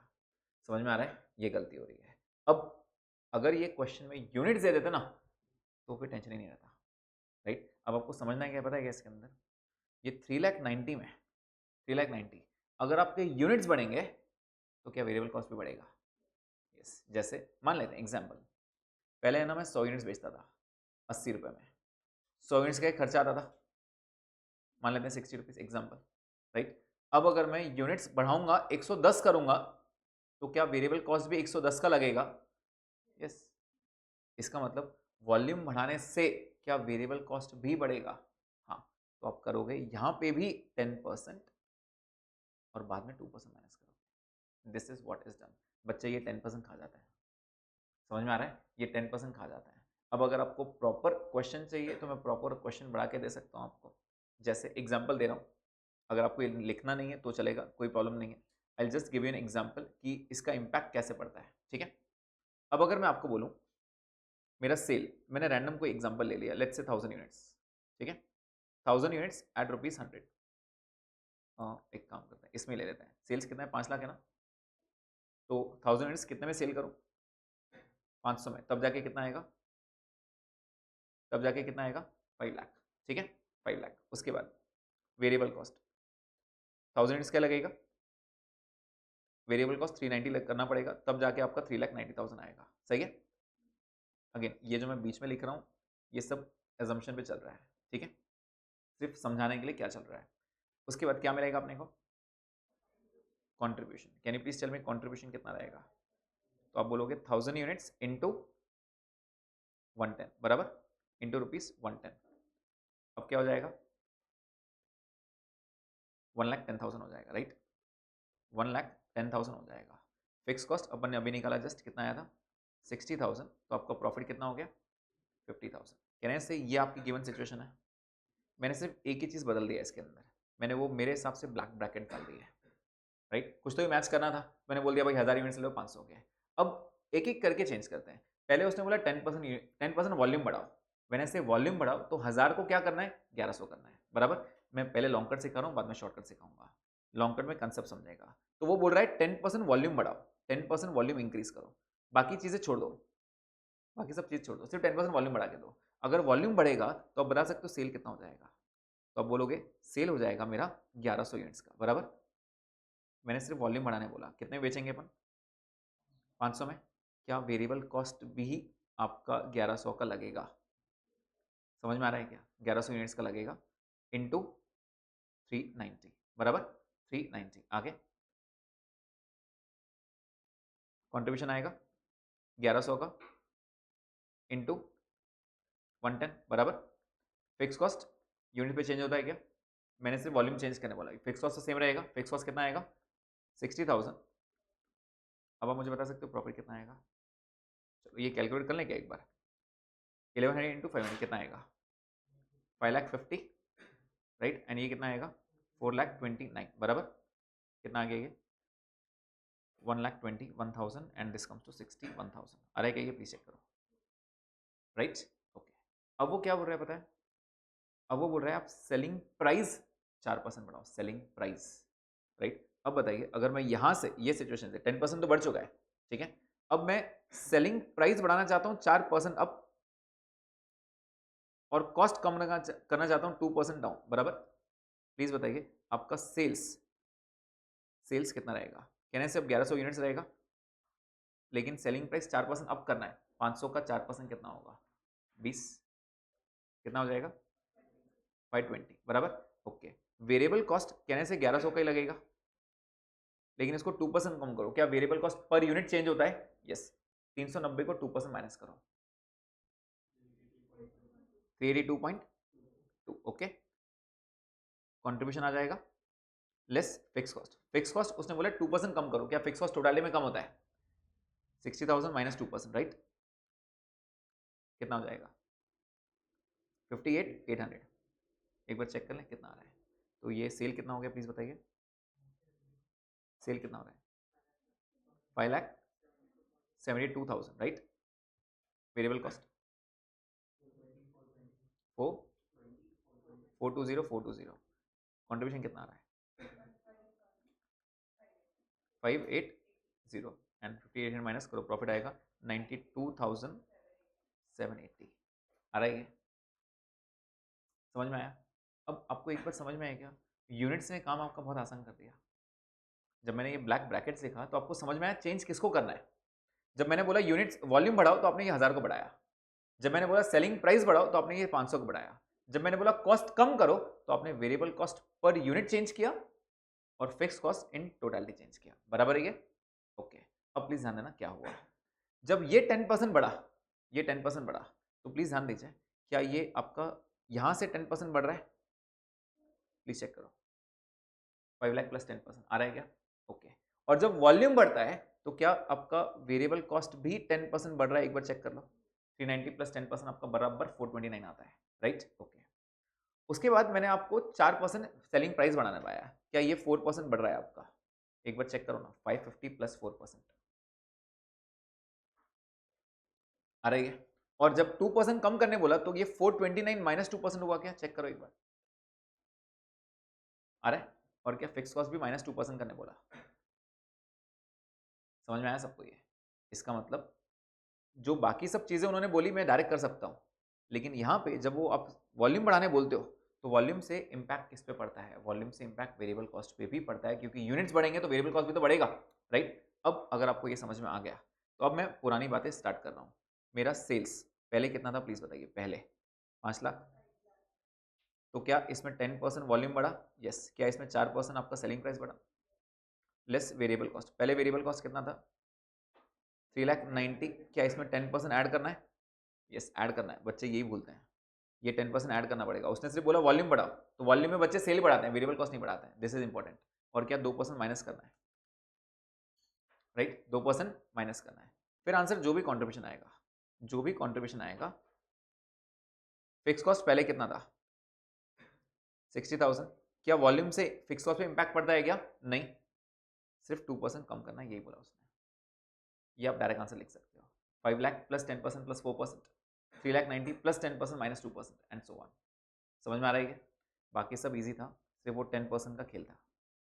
समझ में आ रहा है? ये गलती हो रही है। अब अगर ये क्वेश्चन में यूनिट्स दे देते ना तो फिर टेंशन ही नहीं रहता, राइट? अब आपको समझना है क्या, पता है क्या इसके अंदर, ये 3,90,000 में 3,90,000 अगर आपके यूनिट्स बढ़ेंगे तो क्या वेरिएबल कॉस्ट भी बढ़ेगा? यस। जैसे मान लेते हैं एग्जाम्पल, पहले है ना मैं 100 यूनिट्स बेचता था 80 रुपये में, 100 यूनिट्स का एक खर्चा आता था, मान लेते हैं 60 रुपीज़ एग्जाम्पल, राइट? अब अगर मैं यूनिट्स बढ़ाऊंगा 110 करूंगा तो क्या वेरिएबल कॉस्ट भी 110 का लगेगा? यस। इसका मतलब वॉल्यूम बढ़ाने से क्या वेरिएबल कॉस्ट भी बढ़ेगा? हाँ। तो आप करोगे यहाँ पे भी 10% और बाद में 2% माइनस करोगे। This is what is done. बच्चे ये 10% खा जाता है, समझ में आ रहा है? ये 10% खा जाता है। अब अगर आपको प्रॉपर क्वेश्चन चाहिए तो मैं प्रॉपर क्वेश्चन बढ़ा के दे सकता हूँ आपको। जैसे एग्जाम्पल दे रहा हूँ, अगर आपको ये लिखना नहीं है तो चलेगा, कोई प्रॉब्लम नहीं है। I just give you an example कि इसका इम्पैक्ट कैसे पड़ता है, ठीक है? अब अगर मैं आपको बोलूँ मेरा सेल, मैंने रैंडम कोई एग्जाम्पल ले लिया, लेट्स से 1000 यूनिट्स, ठीक है? 1000 यूनिट्स एट ₹100। एक काम करते हैं, इसमें ले लेते हैं। सेल्स कितना है? 5 लाख है ना? तो 1000 यूनिट्स कितने में सेल करूँ? 500 में। तब जाके कितना आएगा? 5 लाख, ठीक है? 5 लाख। उसके बाद वेरिएबल कॉस्ट 1000 यूनिट्स क्या लगेगा? वेरिएबल कॉस्ट 390 करना पड़ेगा, तब जाके आपका 3,90,000 आएगा। सही है? अगेन ये जो मैं बीच में लिख रहा हूँ ये सब एजम्पशन पे चल रहा है, ठीक है? सिर्फ समझाने के लिए क्या चल रहा है। उसके बाद क्या मिलेगा अपने को? Contribution. Can you please tell me contribution कितना रहेगा? तो आप बोलोगे 1000 यूनिट्स इंटू 110 बराबर इंटू ₹110। अब क्या हो जाएगा? 1,10,000 हो जाएगा, राइट? 1,10,000 हो जाएगा। फिक्स कॉस्ट अपन ने अभी निकाला जस्ट, कितना आया था? 60,000। तो आपका प्रॉफिट कितना हो गया? 50,000। कहने से ये आपकी गिवन सिचुएशन है। मैंने सिर्फ एक ही चीज़ बदल दिया इसके अंदर, मैंने वो मेरे हिसाब से ब्लैक ब्रैकेट डाल दी है, राइट? कुछ तो भी मैच करना था, मैंने बोल दिया भाई 1000 यूनिट्स लो 500 हो गया। अब एक एक करके चेंज करते हैं। पहले उसने बोला 10% वॉल्यूम बढ़ाओ। मैंने से वॉल्यूम बढ़ाओ तो 1000 को क्या करना है? 1100 करना है, बराबर? मैं पहले लॉन्ग कट सिखा रहा हूँ, बाद में शॉर्टकट सिखाऊंगा। लॉन्ग कट में कंसेप्ट समझेगा। तो वो बोल रहा है 10% वॉल्यूम बढ़ाओ, 10% वॉल्यूम इंक्रीज करो, बाकी चीज़ें छोड़ दो, बाकी सब चीज़ छोड़ दो, सिर्फ 10% वॉल्यूम बढ़ा के दो। अगर वॉल्यूम बढ़ेगा तो आप बता सकते हो सेल कितना हो जाएगा। तो आप बोलोगे सेल हो जाएगा मेरा 1100 यूनिट्स का, बराबर? मैंने सिर्फ वॉल्यूम बढ़ाने बोला। कितने बेचेंगे अपन? 500 में। क्या वेरिएबल कॉस्ट भी आपका 1100 का लगेगा? समझ में आ रहा है क्या? 1100 यूनिट्स का लगेगा इंटू 390, बराबर? 390 आगे कॉन्ट्रीब्यूशन आएगा 1100 का इंटू 110, बराबर? फिक्स कॉस्ट यूनिट पे चेंज होता है क्या? मैंने सिर्फ वॉल्यूम चेंज करने बोला। फिक्स कॉस्ट तो सेम रहेगा। फिक्स कॉस्ट कितना आएगा? 60,000। अब आप मुझे बता सकते हो प्रॉफिट कितना आएगा? चलो ये कैलकुलेट कर लें क्या एक बार? 1100 इंटू 500 कितना आएगा? 5,50,000, राइट? एंड ये कितना आएगा? 4,29,000, बराबर? कितना आ गया ये? 1,21,000 एंड दिस कम्स टू 61,000। आ रहा है क्या ये? प्लीज चेक करो, राइट? ओके। अब वो क्या बोल रहा है पता है? अब वो बोल रहा है आप सेलिंग प्राइस 4% बढ़ाओ, सेलिंग प्राइस, राइट? अब बताइए अगर मैं यहां से ये सिचुएशन से 10% तो बढ़ चुका है, ठीक है? अब मैं सेलिंग प्राइस बढ़ाना चाहता हूं 4% अप और कॉस्ट कम करना चाहता हूं 2% डाउन, बराबर? प्लीज बताइए आपका सेल्स कितना रहेगा? कहने से अब 1100 यूनिट्स रहेगा, लेकिन सेलिंग प्राइस 4% अप करना है। 500 का 4% कितना होगा? 20। कितना हो जाएगा? 520 बराबर। ओके, वेरिएबल कॉस्ट कहने से 1100 का ही लगेगा, लेकिन इसको 2% कम करो। क्या variable cost per unit change होता है? यस। 390 को 2% माइनस करो, 382.2। ओके, कंट्रीब्यूशन आ जाएगा less fix cost. Fix cost उसने बोला 2% कम करो। क्या फिक्स कॉस्ट टोटली में कम होता है? 60,000 माइनस 2%, राइट? कितना हो जाएगा? 58,800। एक बार चेक कर लें कितना आ रहा है। तो ये सेल कितना हो गया, प्लीज बताइए। सेल कितना हो रहा है? 5,72,000, राइट? Variable cost 420,420। कंट्रीब्यूशन कितना आ रहा है? 580 एंड 58 माइनस करो, प्रॉफिट आएगा 92,780। आ रहा है ये? समझ में आया? अब आपको एक बार समझ में आया क्या? यूनिट्स ने काम आपका बहुत आसान कर दिया। जब मैंने ये ब्लैक ब्रैकेट्स लिखा तो आपको समझ में आया चेंज किसको करना है। जब मैंने बोला यूनिट्स वॉल्यूम बढ़ाओ तो आपने ये 1000 को बढ़ाया। जब मैंने बोला सेलिंग प्राइस बढ़ाओ तो आपने ये 500 को बढ़ाया। जब मैंने बोला कॉस्ट कम करो तो आपने variable cost per unit change किया और fix cost in totality change किया। बराबर है ये? ओके, अब प्लीज ध्यान देना क्या हुआ। जब ये 10% बढ़ा, ये 10% बढ़ा, तो प्लीज ध्यान दीजिए, क्या ये आपका यहां से 10% बढ़ रहा है? प्लीज चेक करो। 5 लाख प्लस 10% आ रहा है क्या? ओके। और जब वॉल्यूम बढ़ता है तो क्या आपका वेरिएबल कॉस्ट भी 10% बढ़ रहा है? एक बार चेक कर लो। 390 प्लस 10% आपका बराबर 429 आता है, राइट? ओके। उसके बाद मैंने आपको 4% सेलिंग प्राइस बढ़ाना पाया। क्या ये 4% बढ़ रहा है आपका? एक बार चेक करो ना। 550 प्लस 4% आ रही है। और जब 2% कम करने बोला तो ये 429 माइनस 2% हुआ क्या? चेक करो एक बार। आ रहा है? और क्या फिक्स कॉस्ट भी माइनस 2% करने बोला? समझ में आया सबको ये? इसका मतलब जो बाकी सब चीज़ें उन्होंने बोली मैं डायरेक्ट कर सकता हूँ, लेकिन यहाँ पे जब वो आप वॉल्यूम बढ़ाने बोलते हो तो वॉल्यूम से इम्पैक्ट किस पे पड़ता है? वॉल्यूम से इम्पैक्ट वेरिएबल कॉस्ट पे भी पड़ता है, क्योंकि यूनिट्स बढ़ेंगे तो वेरिएबल कॉस्ट भी तो बढ़ेगा, राइट? अब अगर आपको ये समझ में आ गया तो अब मैं पुरानी बातें स्टार्ट कर रहा हूँ। मेरा सेल्स पहले कितना था प्लीज़ बताइए। पहले 5 लाख। तो क्या इसमें 10% वॉल्यूम बढ़ा? यस। क्या इसमें 4% आपका सेलिंग प्राइस बढ़ा? Less variable cost. पहले वेरिएबल कॉस्ट कितना था? 3,90,000। क्या इसमें 10% ऐड करना है? यस, ऐड करना है। बच्चे यही भूलते हैं, ये 10% ऐड करना पड़ेगा। उसने सिर्फ बोला वॉल्यूम बढ़ाओ, तो वॉल्यूम में बच्चे सेल बढ़ाते हैं, वेरिएबल कॉस्ट नहीं बढ़ाते हैं। This is important. और क्या 2% माइनस करना है, राइट? 2% माइनस करना है। फिर आंसर जो भी कॉन्ट्रीब्यूशन आएगा, जो भी कॉन्ट्रीब्यूशन आएगा। फिक्स कॉस्ट पहले कितना था? 60,000। क्या वॉल्यूम से फिक्स कॉस्ट पे इंपैक्ट पड़ता है क्या? नहीं, सिर्फ 2% कम करना है, यही बोला उसने। ये आप डायरेक्ट आंसर लिख सकते हो। 5 lakh plus 10% plus 4%, 3,90,000 plus 10% minus 2% and so on. समझ में आ रहा है? बाकी सब इजी था, सिर्फ वो 10% का खेल था।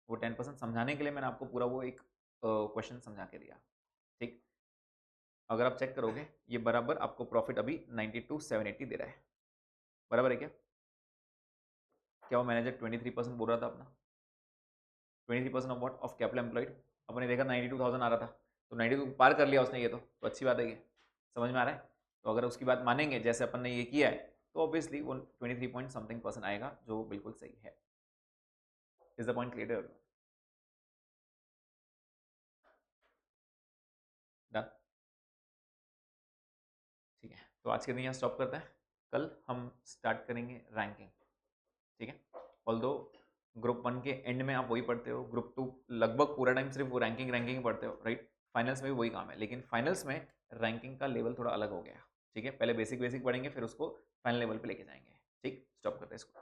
वो 10% समझाने के लिए मैंने आपको पूरा वो एक क्वेश्चन समझा के दिया, ठीक? अगर आप चेक करोगे ये बराबर आपको प्रॉफिट अभी 92,780 दे रहा है। बराबर है क्या? क्या वो मैनेजर 23% बोल रहा था अपना? 23% of what? Of capital employed. अपने देखा 92,000 आ रहा था, तो 92 पार कर लिया उसने, ये तो अच्छी बात है ये। समझ में आ रहा है? तो अगर उसकी बात मानेंगे जैसे अपन ने ये किया है तो ऑब्वियसली वो 23 पॉइंट समथिंग % आएगा, जो बिल्कुल सही है। Is the point clear? Done? ठीक है, तो आज के दिन यहाँ स्टॉप करते हैं। कल हम स्टार्ट करेंगे रैंकिंग, ठीक है? ऑल्दो ग्रुप 1 के एंड में आप वही पढ़ते हो, ग्रुप 2 लगभग पूरा टाइम सिर्फ वो रैंकिंग रैंकिंग पढ़ते हो, राइट? फाइनल्स में भी वही काम है, लेकिन फाइनल्स में रैंकिंग का लेवल थोड़ा अलग हो गया, ठीक है? पहले बेसिक बेसिक पढ़ेंगे, फिर उसको फाइनल लेवल पे लेके जाएंगे, ठीक? स्टॉप करते हैं इसको।